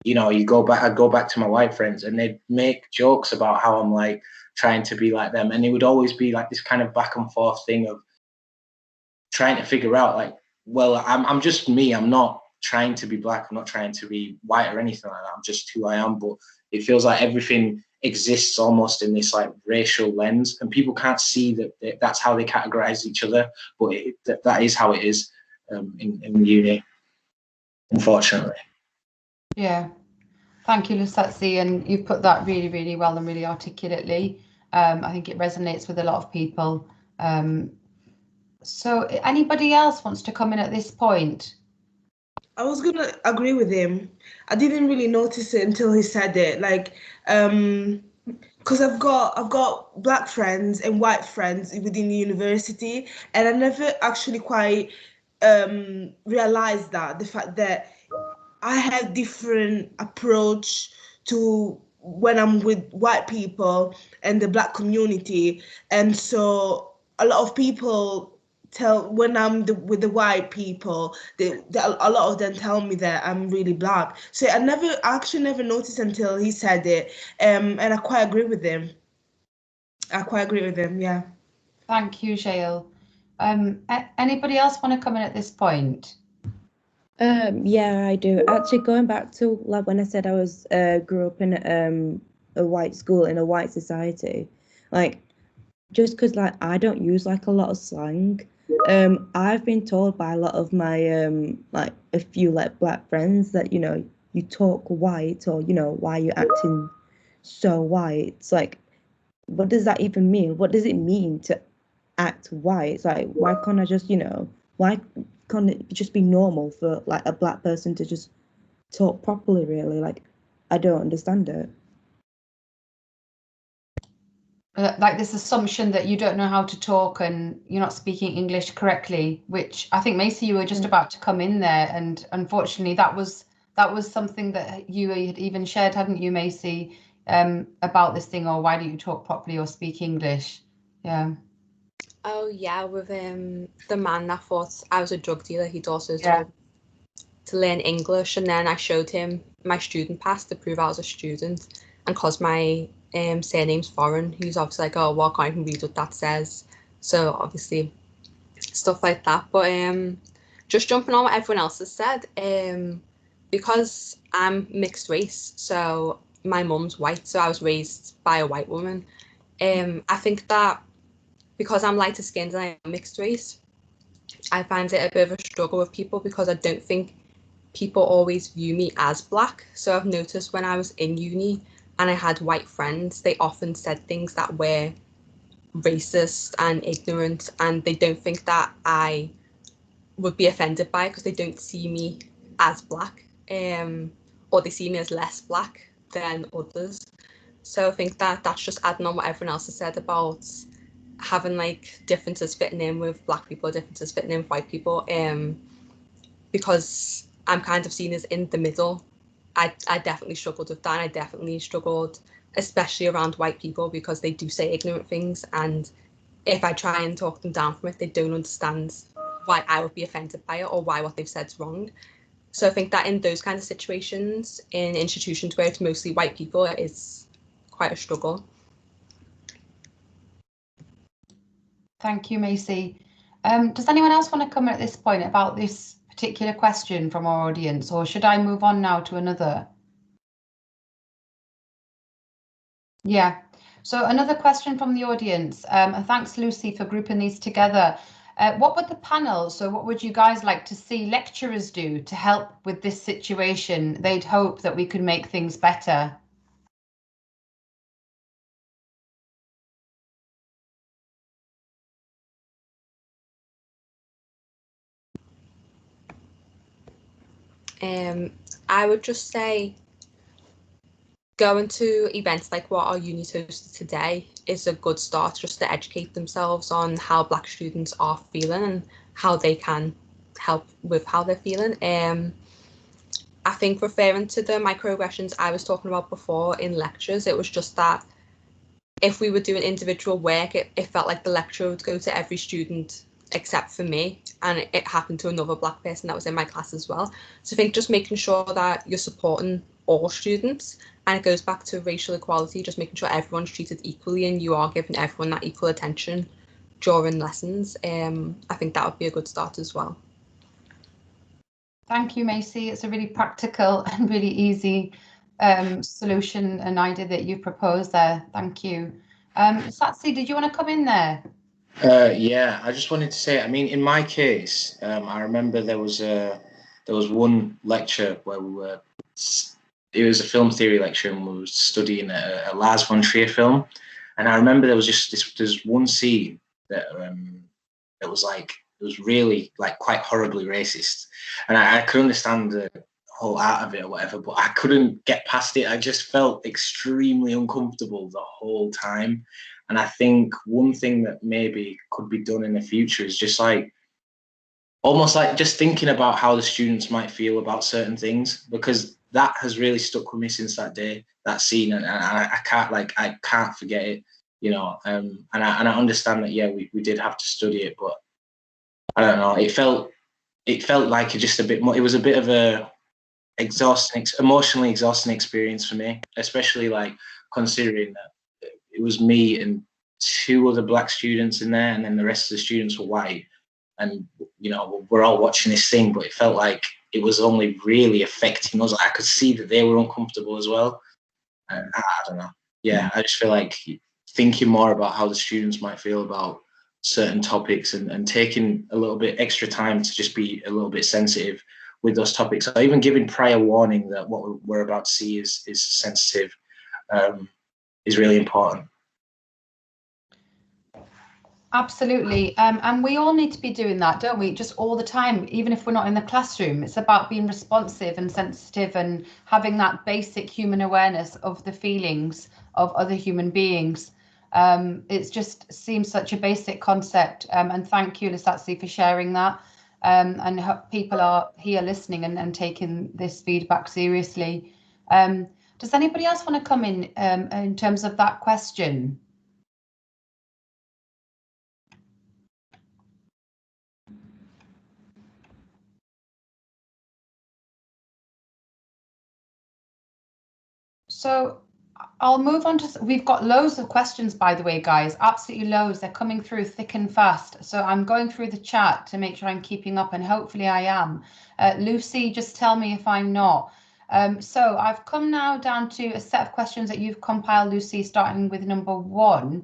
I'd go back to my white friends, and they'd make jokes about how I'm like trying to be like them, and it would always be like this kind of back and forth thing of trying to figure out like, well, I'm just me. I'm not trying to be black. I'm not trying to be white or anything like that. I'm just who I am. But it feels like everything exists almost in this like racial lens, and people can't see that that's how they categorize each other. But that is how it is in uni, unfortunately. Yeah. Thank you, Letsatsi, and you've put that really, really well and really articulately. I think it resonates with a lot of people. So anybody else wants to come in at this point? I was gonna agree with him. I didn't really notice it until he said it. Like, because I've got black friends and white friends within the university, and I never actually quite realized that the fact that I have different approach to when I'm with white people and the black community, and so a lot of people tell when I'm with the white people, a lot of them tell me that I'm really black. So I actually never noticed until he said it, and I quite agree with him. Yeah. Thank you, Jael. Anybody else want to come in at this point? Yeah, I do. Actually, going back to like when I said I was grew up in a white school in a white society, like just because like I don't use like a lot of slang. I've been told by a lot of my like a few like black friends that you talk white, or why you're acting so white. It's like, what does that even mean? What does it mean to act white? It's like, why can't I just why can't it just be normal for like a black person to just talk properly? Really, like I don't understand it. Like this assumption that you don't know how to talk and you're not speaking English correctly, which I think, Macy, you were just about to come in there, and unfortunately that was something that you had even shared, hadn't you, Macy, about this thing, or why don't you talk properly or speak English? Yeah. Oh yeah, with the man that thought I was a drug dealer, he'd also told to learn English, and then I showed him my student pass to prove I was a student, and cause my surname's foreign, he was obviously like, oh, well, I can't even read what that says. So obviously stuff like that. But just jumping on what everyone else has said, because I'm mixed race, so my mum's white, so I was raised by a white woman. I think that because I'm lighter skinned and I'm mixed race, I find it a bit of a struggle with people because I don't think people always view me as black. So I've noticed when I was in uni and I had white friends, they often said things that were racist and ignorant, and they don't think that I would be offended by it because they don't see me as black, or they see me as less black than others. So I think that that's just adding on what everyone else has said about having like differences fitting in with black people, differences fitting in with white people, because I'm kind of seen as in the middle. I definitely struggled with that. I definitely struggled, especially around white people, because they do say ignorant things, and if I try and talk them down from it, they don't understand why I would be offended by it or why what they've said is wrong. So I think that in those kind of situations, in institutions where it's mostly white people, it is quite a struggle. Thank you, Macy. Does anyone else want to comment at this point about this particular question from our audience, or should I move on now to another? Yeah, so another question from the audience, and thanks, Lucy, for grouping these together. What would the panel, so what would you guys like to see lecturers do to help with this situation? They'd hope that we could make things better. I would just say going to events like what our uni's hosted today is a good start just to educate themselves on how black students are feeling and how they can help with how they're feeling. I think referring to the microaggressions I was talking about before in lectures, it was just that if we were doing individual work, it felt like the lecture would go to every student except for me, and it happened to another black person that was in my class as well. So I think just making sure that you're supporting all students, and it goes back to racial equality, just making sure everyone's treated equally and you are giving everyone that equal attention during lessons. I think that would be a good start as well. Thank you, Macy. It's a really practical and really easy solution and idea that you proposed there. Thank you. Letsatsi, did you want to come in there? Yeah, I just wanted to say, I mean, in my case, I remember there was one lecture where it was a film theory lecture, and we were studying a Lars von Trier film, and I remember there was just there's one scene that was really like quite horribly racist, and I could understand the whole art of it or whatever, but I couldn't get past it. I just felt extremely uncomfortable the whole time. And I think one thing that maybe could be done in the future is just like almost like just thinking about how the students might feel about certain things, because that has really stuck with me since that day, that scene, and I can't forget it, you know. And I understand that, yeah, we did have to study it, but I don't know, it felt like just a bit more. It was a bit of a emotionally exhausting experience for me, especially like considering that it was me and two other black students in there, and then the rest of the students were white. And, you know, we're all watching this thing, but it felt like it was only really affecting us. I could see that they were uncomfortable as well. I don't know. Yeah, I just feel like thinking more about how the students might feel about certain topics and taking a little bit extra time to just be a little bit sensitive with those topics, or even giving prior warning that what we're about to see is sensitive, is really important. Absolutely. And we all need to be doing that, don't we? Just all the time, even if we're not in the classroom. It's about being responsive and sensitive and having that basic human awareness of the feelings of other human beings. It just seems such a basic concept. And thank you, Letsatsi, for sharing that. And people are here listening and taking this feedback seriously. Does anybody else want to come in terms of that question? So I'll move on to, we've got loads of questions, by the way, guys, absolutely loads. They're coming through thick and fast. So I'm going through the chat to make sure I'm keeping up, and hopefully I am. Lucy, just tell me if I'm not. So I've come now down to a set of questions that you've compiled, Lucy, starting with number 1.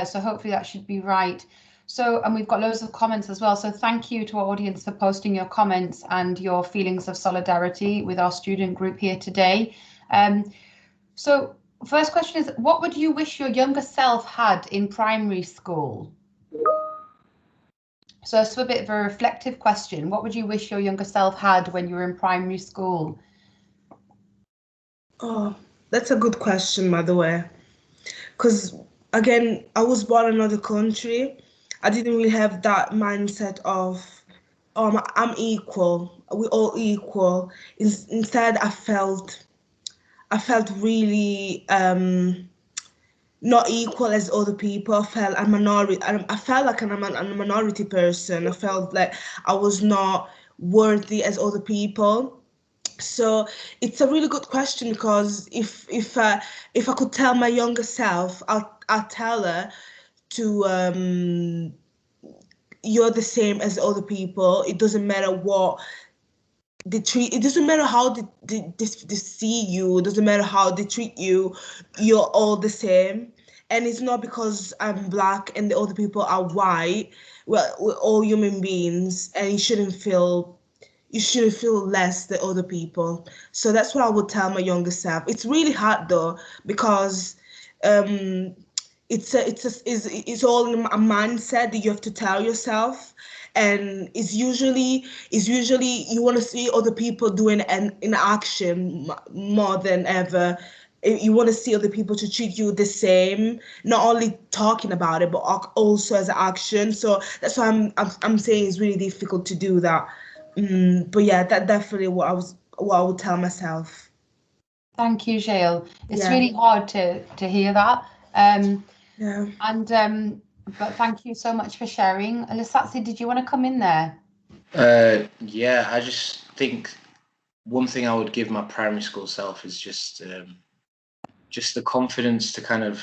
So hopefully that should be right. So, and we've got loads of comments as well. So thank you to our audience for posting your comments and your feelings of solidarity with our student group here today. So first question is, what would you wish your younger self had in primary school? So it's a bit of a reflective question. What would you wish your younger self had when you were in primary school? Oh, that's a good question, by the way. Because, again, I was born in another country. I didn't really have that mindset of, I'm equal. We're all equal. Instead, I felt really not equal as other people. I felt a minority. I felt like I'm a minority person. I felt like I was not worthy as other people. So it's a really good question, because if I could tell my younger self, I'll tell her to you're the same as other people. It doesn't matter what they treat. It doesn't matter how they see you. It doesn't matter how they treat you. You're all the same. And it's not because I'm black and the other people are white. Well, we're all human beings, and you shouldn't feel less than other people. So that's what I would tell my younger self. It's really hard though, because it's all a mindset that you have to tell yourself, and it's usually you want to see other people doing in action more than ever. You want to see other people to treat you the same, not only talking about it, but also as action. So that's why I'm saying it's really difficult to do that. But yeah, that definitely what I would tell myself. Thank you, Jael. It's Yeah. really hard to hear that. Yeah. And but thank you so much for sharing. Letsatsi, did you want to come in there? Yeah, I just think one thing I would give my primary school self is just the confidence to kind of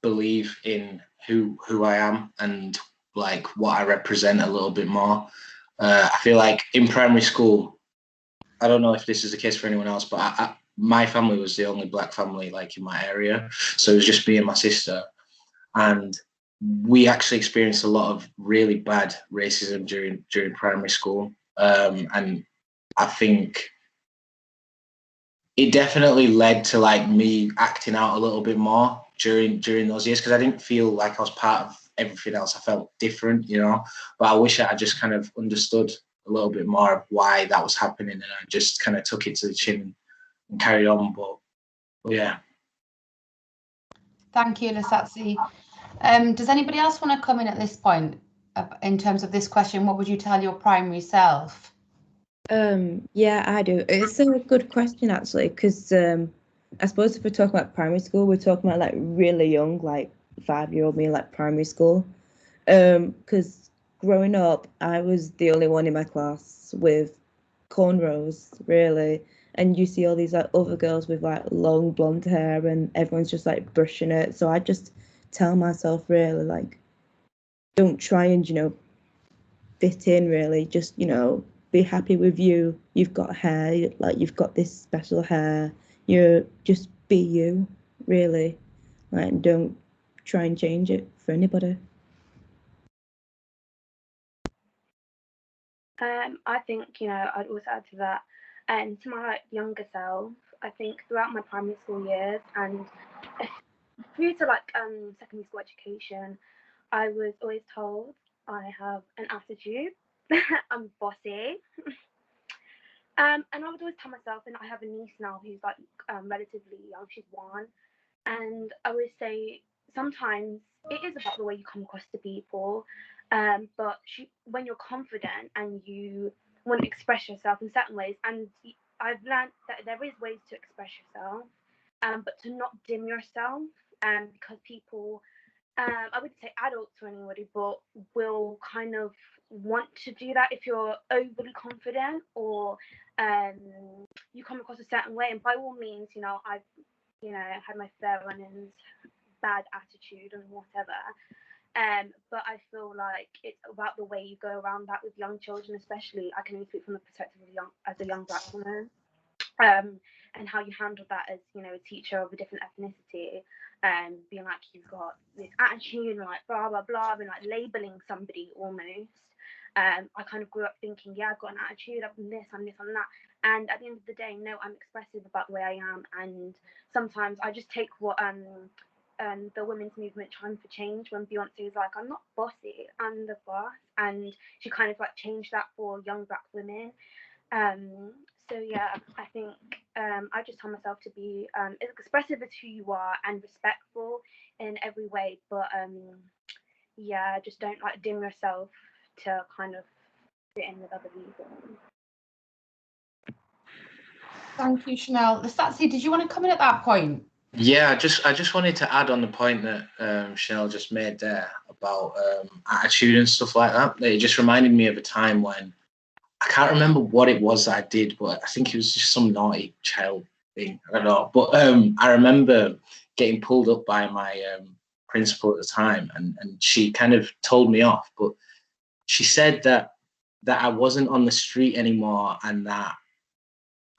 believe in who I am and like what I represent a little bit more. I feel like in primary school, I don't know if this is the case for anyone else, but my family was the only black family like in my area, so it was just me and my sister, and we actually experienced a lot of really bad racism during primary school, and I think it definitely led to like me acting out a little bit more during those years, because I didn't feel like I was part of everything else. I felt different, you know, but I wish I just kind of understood a little bit more of why that was happening, and I just kind of took it to the chin and carried on. But yeah. Thank you, Letsatsi. Does anybody else want to come in at this point in terms of this question? What would you tell your primary self? Yeah, I do. It's a good question actually, because I suppose if we're talking about primary school, we're talking about like really young, like 5-year-old me, like primary school. Because growing up, I was the only one in my class with cornrows, really, and you see all these like other girls with like long blonde hair, and everyone's just like brushing it. So I just tell myself really like, don't try and fit in, really. Just be happy with you. You've got hair, like you've got this special hair. You just be you, really. Like, don't try and change it for anybody. I think, I'd also add to that, and to my younger self, I think throughout my primary school years and through to secondary school education, I was always told I have an attitude, I'm bossy. And I would always tell myself, and I have a niece now who's like relatively young, she's 1, and I always say sometimes it is about the way you come across to people, but when you're confident and you want to express yourself in certain ways, and I've learned that there is ways to express yourself, but to not dim yourself, because people, I wouldn't say adults or anybody, but will kind of want to do that if you're overly confident or you come across a certain way. And by all means, I've had my fair run-ins, bad attitude and whatever. But I feel like it's about the way you go around that with young children, especially. I can only speak from the perspective of a young black woman, and how you handle that as a teacher of a different ethnicity, being like, you've got this attitude and like blah blah blah, and like labeling somebody almost. I kind of grew up thinking, yeah, I've got an attitude, I'm this, I'm that. And at the end of the day, no, I'm expressive about the way I am. And sometimes I just take what the women's movement Time for Change, when Beyonce is like, I'm not bossy, I'm the boss. And she kind of like changed that for young black women. So yeah, I think I just tell myself to be as expressive as who you are and respectful in every way. But yeah, just don't like dim yourself to kind of fit in with other people. Thank you, Chanelle. Letsatsi, did you want to come in at that point? Yeah, I just wanted to add on the point that Chanelle just made there about attitude and stuff like that. It just reminded me of a time when I can't remember what it was that I did, but I think it was just some naughty child thing. I don't know. But I remember getting pulled up by my principal at the time, and she kind of told me off. But she said that I wasn't on the street anymore, and that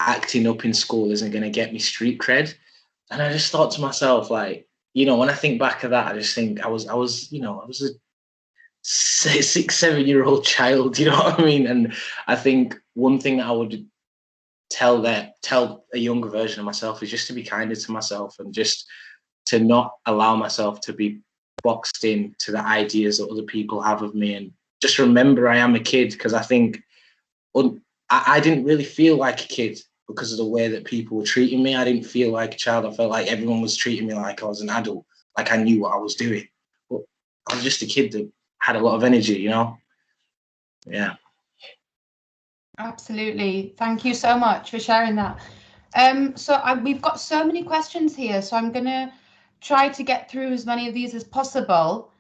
acting up in school isn't going to get me street cred. And I just thought to myself, like, when I think back of that, I just think I was a 6-7-year-old child, you know what I mean? And I think one thing that I would tell a younger version of myself is just to be kinder to myself, and just to not allow myself to be boxed in to the ideas that other people have of me, and just remember I am a kid, because I think I didn't really feel like a kid because of the way that people were treating me. I didn't feel like a child. I felt like everyone was treating me like I was an adult, like I knew what I was doing. But I was just a kid that had a lot of energy, Yeah. Absolutely. Thank you so much for sharing that. We've got so many questions here, so I'm going to try to get through as many of these as possible.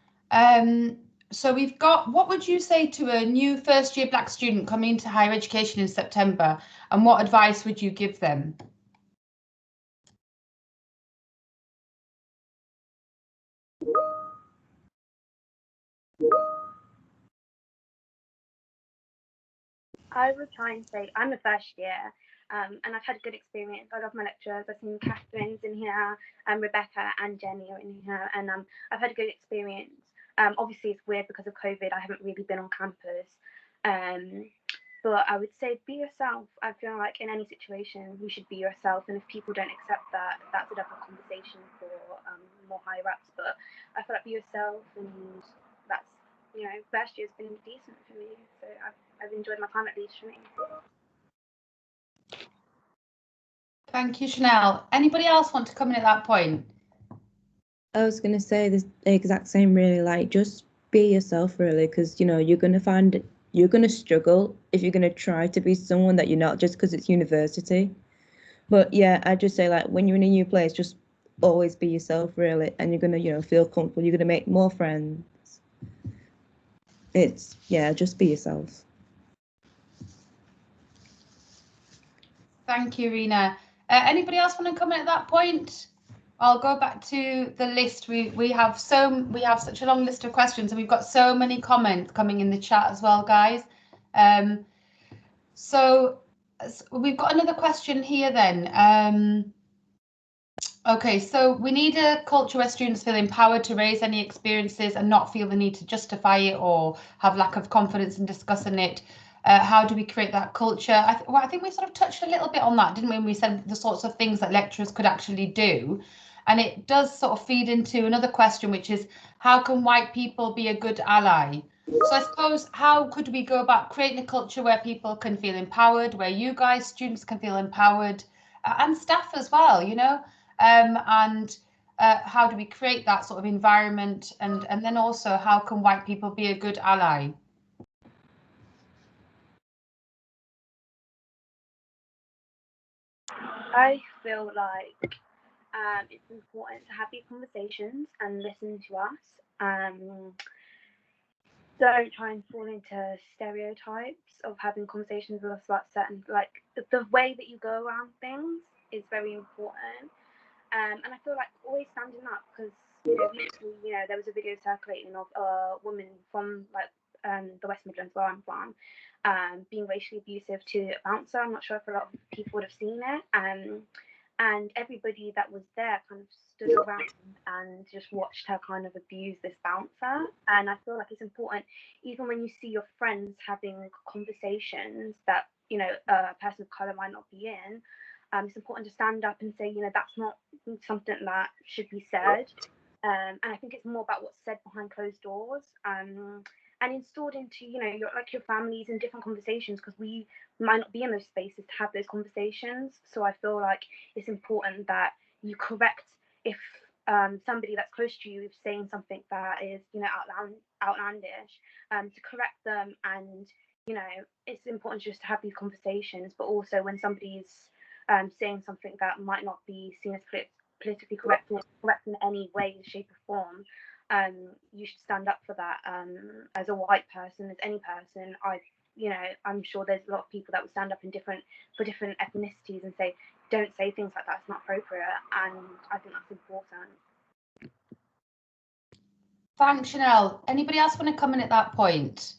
So we've got, what would you say to a new first-year black student coming into higher education in September, and what advice would you give them? I would try and say I'm a first year, and I've had a good experience. I love my lecturers. I've seen Catherine's in here, and Rebecca and Jenny are in here, and I've had a good experience. Obviously, it's weird because of COVID. I haven't really been on campus, but I would say be yourself. I feel like in any situation, you should be yourself, and if people don't accept that, that's a different conversation for more higher ups. But I feel like be yourself, and that's, first year's been decent for me, so I've enjoyed my time at Leeds Trinity. Thank you, Chanelle. Anybody else want to come in at that point? I was going to say the exact same, really, like just be yourself, really, because you're going to struggle if you're going to try to be someone that you're not, just because it's university. But yeah, I just say, like, when you're in a new place, just always be yourself, really, and you're going to feel comfortable. You're going to make more friends. Just be yourself. Thank you, Rena. Anybody else want to come in at that point? I'll go back to the list. We have such a long list of questions, and we've got so many comments coming in the chat as well, guys. So we've got another question here then. Okay, so we need a culture where students feel empowered to raise any experiences and not feel the need to justify it or have lack of confidence in discussing it. How do we create that culture? I think we sort of touched a little bit on that, didn't we, when we said the sorts of things that lecturers could actually do. And it does sort of feed into another question, which is, how can white people be a good ally? So I suppose, how could we go about creating a culture where people can feel empowered, where you guys, students, can feel empowered, and staff as well, you know? How do we create that sort of environment? And then also, how can white people be a good ally? I feel like it's important to have these conversations and listen to us. Don't try and fall into stereotypes of having conversations with us about certain, like the way that you go around things is very important. And I feel like always standing up, because recently, there was a video circulating of a woman from the West Midlands, where I'm from, being racially abusive to a bouncer. I'm not sure if a lot of people would have seen it. And everybody that was there kind of stood around and just watched her kind of abuse this bouncer. And I feel like it's important, even when you see your friends having conversations that a person of colour might not be in, it's important to stand up and say, that's not something that should be said. And I think it's more about what's said behind closed doors, and installed into your families in different conversations, because we might not be in those spaces to have those conversations. So I feel like it's important that you correct if somebody that's close to you is saying something that is outlandish, to correct them. And it's important just to have these conversations, but also when somebody's saying something that might not be seen as politically correct or correct in any way, shape or form, you should stand up for that. As a white person, as any person, I'm sure there's a lot of people that would stand up for different ethnicities and say, don't say things like that, it's not appropriate. And I think that's important. Thanks, Chanelle. Anybody else want to come in at that point?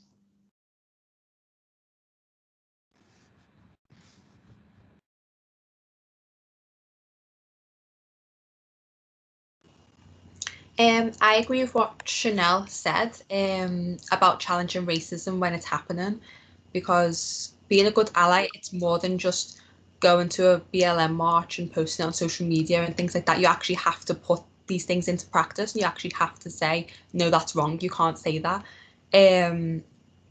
I agree with what Chanelle said about challenging racism when it's happening, because being a good ally, it's more than just going to a BLM march and posting it on social media and things like that. You actually have to put these things into practice, and you actually have to say, no, that's wrong, you can't say that.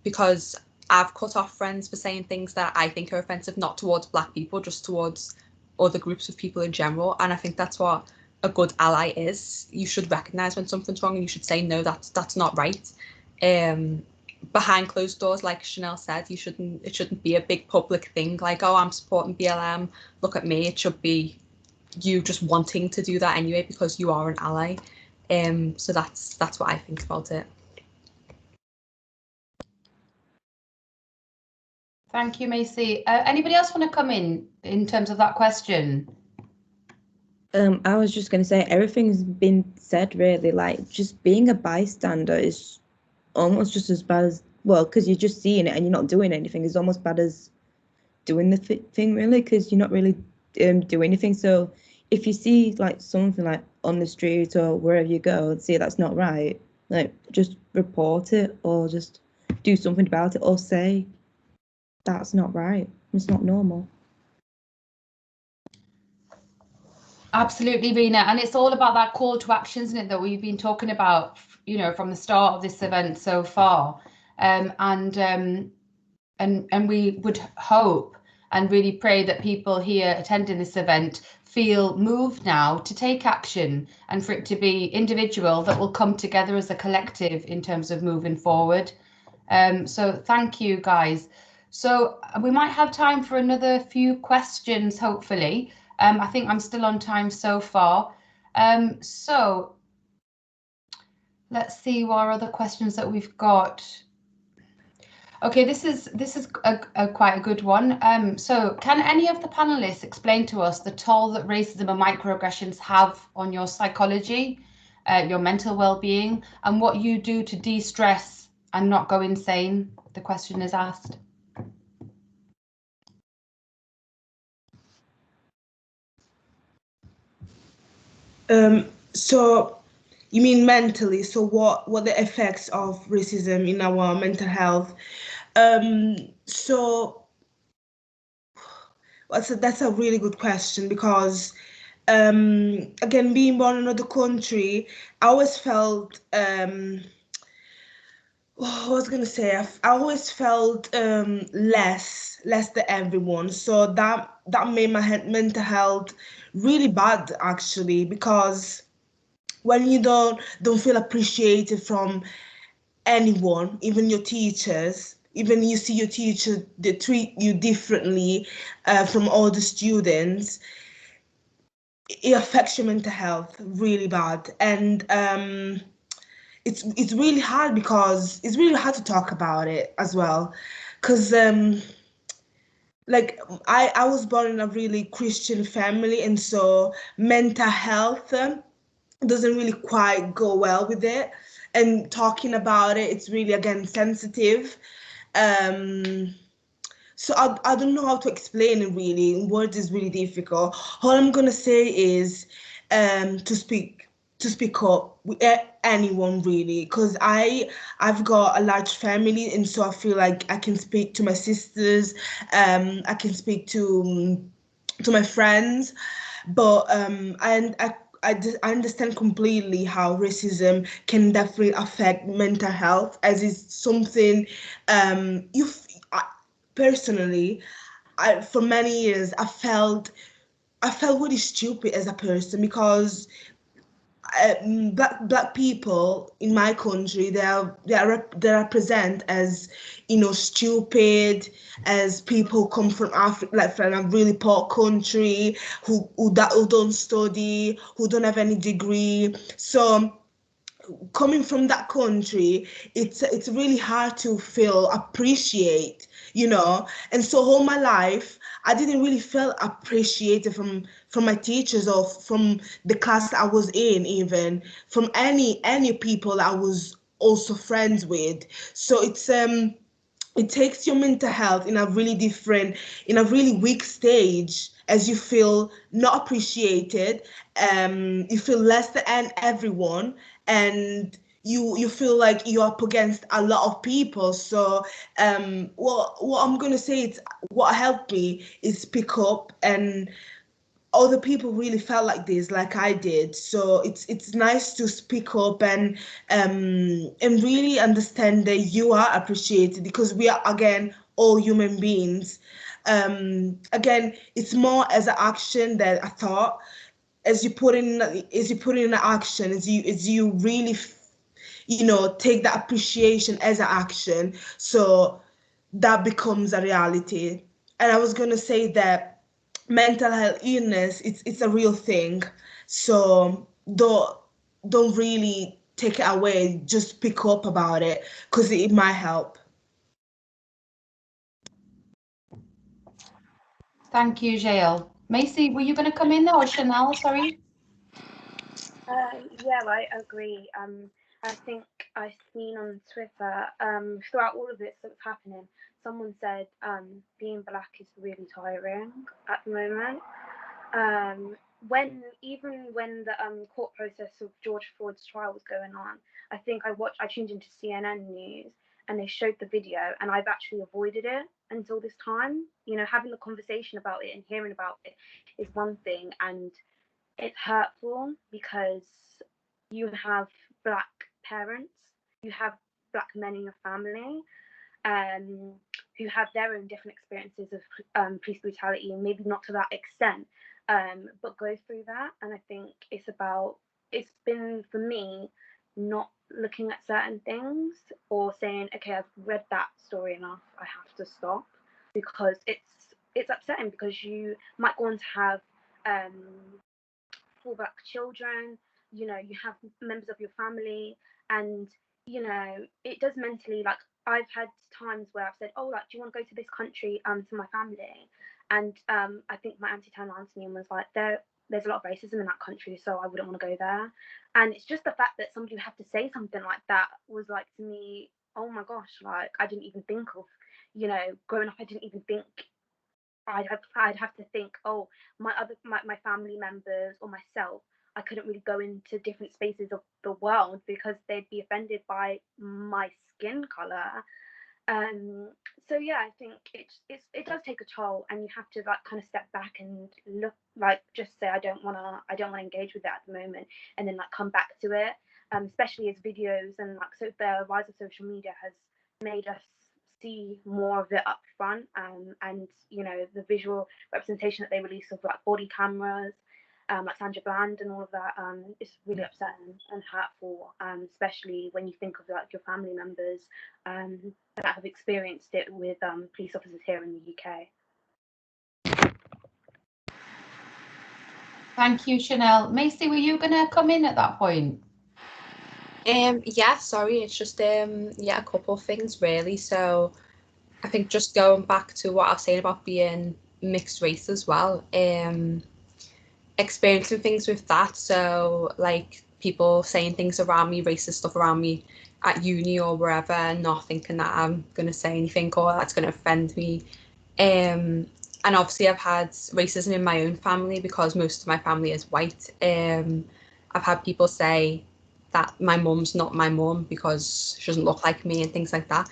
Because I've cut off friends for saying things that I think are offensive, not towards Black people, just towards other groups of people in general. And I think that's what a good ally is. You should recognize when something's wrong and you should say, no, that's not right. Behind closed doors, like Chanelle said, it shouldn't be a big public thing like, oh, I'm supporting BLM, look at me. It should be you just wanting to do that anyway because you are an ally. So that's what I think about it. Thank you, Macy. Anybody else want to come in terms of that question? I was just going to say, everything's been said really. Like, just being a bystander is almost just as bad as, well, because you're just seeing it and you're not doing anything, is almost bad as doing the thing, really, because you're not really doing anything. So if you see like something like on the street or wherever you go and see that's not right, like just report it or just do something about it, or say that's not right, it's not normal. Absolutely, Rena, and it's all about that call to action, isn't it, that we've been talking about, from the start of this event so far, and we would hope and really pray that people here attending this event feel moved now to take action, and for it to be individual that will come together as a collective in terms of moving forward. So thank you, guys. So we might have time for another few questions, hopefully. I think I'm still on time so far. So let's see what other questions that we've got. Okay, this is quite a good one. So can any of the panelists explain to us the toll that racism and microaggressions have on your psychology, your mental well-being, and what you do to de-stress and not go insane? The question is asked. So you mean mentally? So what the effects of racism in our mental health? So that's a really good question, because again, being born in another country, I always felt I was gonna say I always felt less than everyone, so that made my mental health really bad actually, because when you don't feel appreciated from anyone, even your teachers, even you see your teacher, they treat you differently from all the students, it affects your mental health really bad. And it's really hard, because it's really hard to talk about it as well, because like I was born in a really Christian family, and so mental health doesn't really quite go well with it, and talking about it, it's really, again, sensitive. um so I don't know how to explain it really. Words is really difficult. All I'm gonna say is to speak up with anyone really, because I've got a large family, and so I feel like I can speak to my sisters, I can speak to my friends, but I understand completely how racism can definitely affect mental health, as is something personally, for many years I felt really stupid as a person, because black people in my country, they represent as, stupid, as people who come from Africa, like from a really poor country, who don't study, who don't have any degree. So coming from that country, it's really hard to feel appreciate, and so all my life I didn't really feel appreciated from my teachers, or from the class I was in, even from any people I was also friends with. So it takes your mental health in a really weak stage, as you feel not appreciated, you feel less than everyone, and you feel like you're up against a lot of people. So what I'm gonna say is, what helped me is speak up, and other people really felt like this, like I did. So it's nice to speak up, and really understand that you are appreciated, because we are, again, all human beings. Again, it's more as an action that I thought, as you put in action, as you really take that appreciation as an action, so that becomes a reality. And I was going to say that mental health illness, it's a real thing. So don't really take it away, just pick up about it, because it might help. Thank you, Jael. Macy, were you going to come in there, or Chanelle? Sorry. Yeah, I agree. I think I've seen on Twitter, throughout all of this that's happening, someone said being black is really tiring at the moment. When the court process of George Floyd's trial was going on, I think I tuned into CNN news, and they showed the video, and I've actually avoided it until this time. Having the conversation about it and hearing about it is one thing, and it's hurtful because you have black parents, you have black men in your family, who have their own different experiences of police brutality, and maybe not to that extent, but go through that. And I think it's been for me not looking at certain things, or saying, okay, I've read that story enough, I have to stop, because it's upsetting, because you might go on to have for black children, you have members of your family, and it does mentally, like, I've had times where I've said, oh, like, do you want to go to this country to my family, and I think my auntie turned around to me and was like, there's a lot of racism in that country, so I wouldn't want to go there. And it's just the fact that somebody would have to say something like that was like, to me, oh my gosh, like, I didn't even think of, growing up, I didn't even think I'd have to think, oh, my family members or myself, I couldn't really go into different spaces of the world because they'd be offended by my skin color. So yeah, I think it does take a toll, and you have to like kind of step back and look, like just say I don't want to engage with that at the moment, and then like come back to it. Especially as videos and like so the rise of social media has made us see more of it up front, and you know the visual representation that they release of like body cameras, like Sandra Bland and all of that, is really upsetting and hurtful, especially when you think of like your family members that have experienced it with police officers here in the UK. Thank you, Chanelle. Macy, were you going to come in at that point? Yeah, sorry, it's just yeah, a couple of things really. So I think just going back to what I was saying about being mixed race as well, experiencing things with that. So like people saying things around me, racist stuff around me at uni or wherever, and not thinking that I'm going to say anything or that's going to offend me. And obviously I've had racism in my own family because most of my family is white. I've had people say that my mum's not my mum because she doesn't look like me and things like that.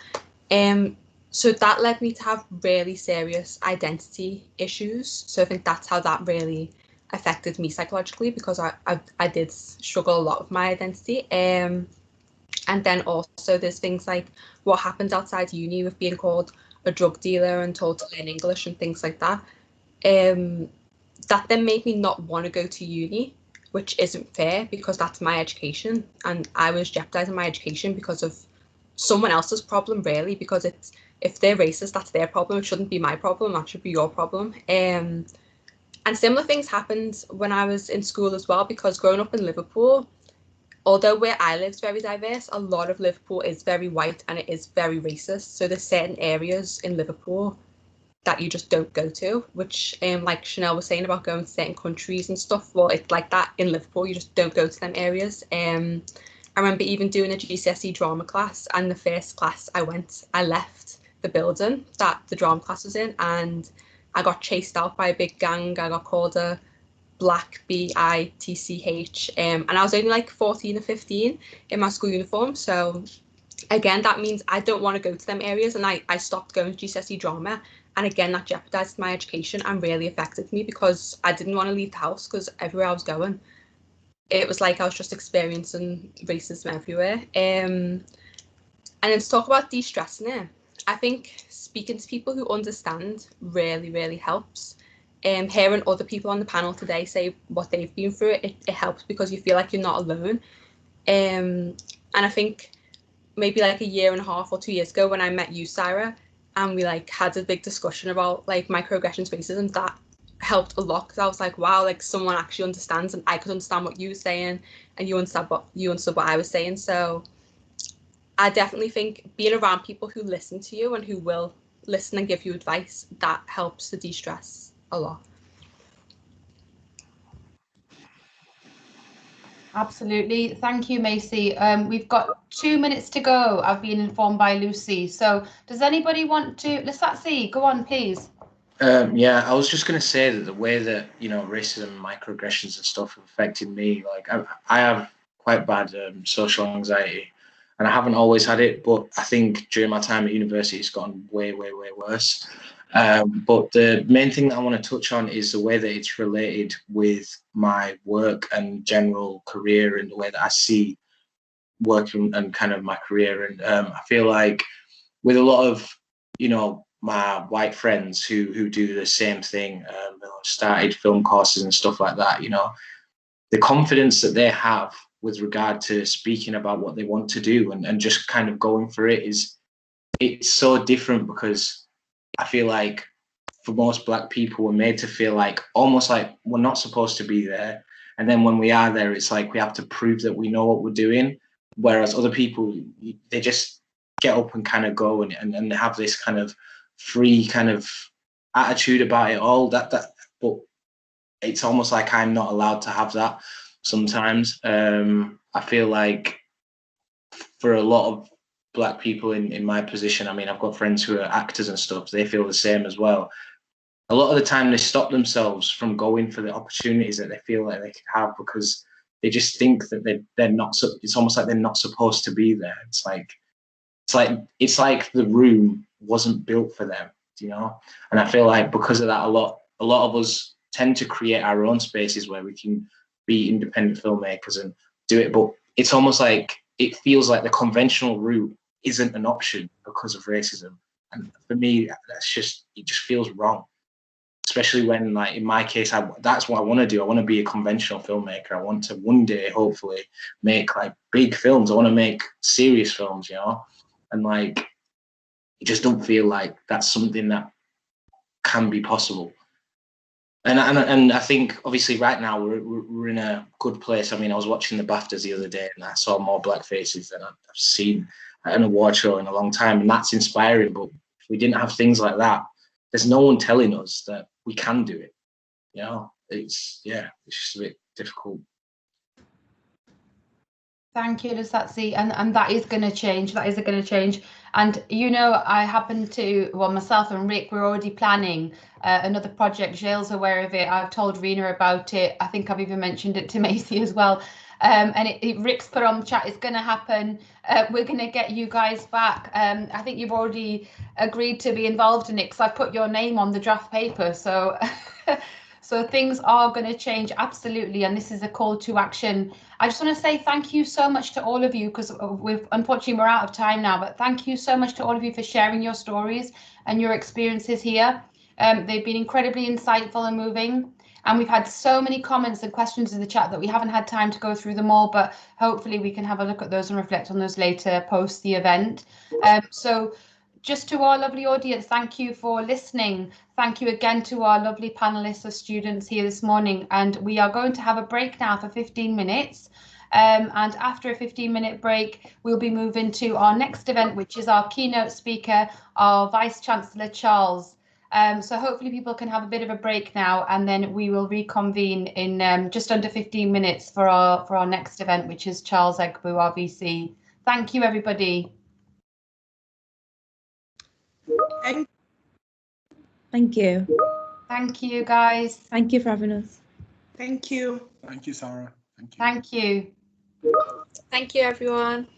So that led me to have really serious identity issues. So I think that's how that really affected me psychologically, because I did struggle a lot with my identity. And then also there's things like what happens outside uni with being called a drug dealer and told to learn English and things like that. That then made me not want to go to uni, which isn't fair because that's my education, and I was jeopardizing my education because of someone else's problem, really, because it's, if they're racist, that's their problem. It shouldn't be my problem. That should be your problem. And similar things happened when I was in school as well, because growing up in Liverpool, although where I live is very diverse, a lot of Liverpool is very white and it is very racist. So there's certain areas in Liverpool that you just don't go to, which like Chanelle was saying about going to certain countries and stuff, well, it's like that in Liverpool. You just don't go to them areas. I remember even doing a GCSE drama class, and the first class I went, I left the building that the drama class was in, and I got chased out by a big gang. I got called a black bitch, and I was only like 14 or 15 in my school uniform. So again, that means I don't want to go to them areas, and I stopped going to GCSE drama, and again that jeopardized my education and really affected me because I didn't want to leave the house, because everywhere I was going it was like I was just experiencing racism everywhere. And then to talk about de-stressing it, I think speaking to people who understand really helps. Hearing other people on the panel today say what they've been through, it helps because you feel like you're not alone. And I think maybe like a year and a half or 2 years ago when I met you, Syra, and we like had a big discussion about like microaggressions, racism, that helped a lot, because I was like, wow, like someone actually understands, and I could understand what you were saying and you understood what I was saying. So I definitely think being around people who listen to you and who will listen and give you advice, that helps to de-stress a lot. Absolutely. Thank you, Macy. We've got 2 minutes to go. I've been informed by Lucy. So does anybody want to, Letsatsi, go on, please. Yeah, I was just going to say that the way that, you know, racism, microaggressions and stuff have affected me, like I have quite bad social anxiety, and I haven't always had it, but I think during my time at university, it's gotten way worse. But the main thing that I want to touch on is the way that it's related with my work and general career, and the way that I see work and kind of my career. And I feel like with a lot of, you know, my white friends who do the same thing, started film courses and stuff like that, you know, the confidence that they have with regard to speaking about what they want to do and just kind of going for it it's so different, because I feel like for most Black people, we're made to feel like almost like we're not supposed to be there. And then when we are there, it's like we have to prove that we know what we're doing. Whereas other people, they just get up and kind of go and have this kind of free kind of attitude about it all. But it's almost like I'm not allowed to have that sometimes. I feel like for a lot of Black people in my position, I mean, I've got friends who are actors and stuff, they feel the same as well. A lot of the time they stop themselves from going for the opportunities that they feel like they can have, because they just think that they're not, it's almost like they're not supposed to be there. It's like it's like the room wasn't built for them, you know. And I feel like because of that, a lot of us tend to create our own spaces where we can be independent filmmakers and do it, but it's almost like it feels like the conventional route isn't an option because of racism. And for me, it just feels wrong, especially when, like, in my case, that's what I want to do. I want to be a conventional filmmaker. I want to one day hopefully make like big films. I want to make serious films, you know. And like, it just don't feel like that's something that can be possible. And I think obviously right now we're in a good place. I mean, I was watching the BAFTAs the other day and I saw more black faces than I've seen at an award show in a long time, and that's inspiring. But if we didn't have things like that, there's no one telling us that we can do it. You know, it's just a bit difficult. Thank you, Letsatsi, and that is going to change. That is going to change. And you know, I happen to, well, myself and Rick, we're already planning another project. Jael's aware of it. I've told Rena about it. I think I've even mentioned it to Macy as well. And Rick's put on the chat, it's going to happen. We're going to get you guys back. I think you've already agreed to be involved in it because I put your name on the draft paper. So. So things are going to change, absolutely, and this is a call to action. I just want to say thank you so much to all of you, because unfortunately we're out of time now, but thank you so much to all of you for sharing your stories and your experiences here. They've been incredibly insightful and moving, and we've had so many comments and questions in the chat that we haven't had time to go through them all, but hopefully we can have a look at those and reflect on those later post the event. So just to our lovely audience, thank you for listening. Thank you again to our lovely panelists of students here this morning. And we are going to have a break now for 15 minutes. And after a 15-minute break, we'll be moving to our next event, which is our keynote speaker, our Vice Chancellor, Charles. So hopefully people can have a bit of a break now, and then we will reconvene in just under 15 minutes for our next event, which is Charles Egbu, our VC. Thank you, everybody. Thank you. Thank you, guys. Thank you for having us. Thank you. Thank you, Sarah. Thank you. Thank you. Thank you, everyone.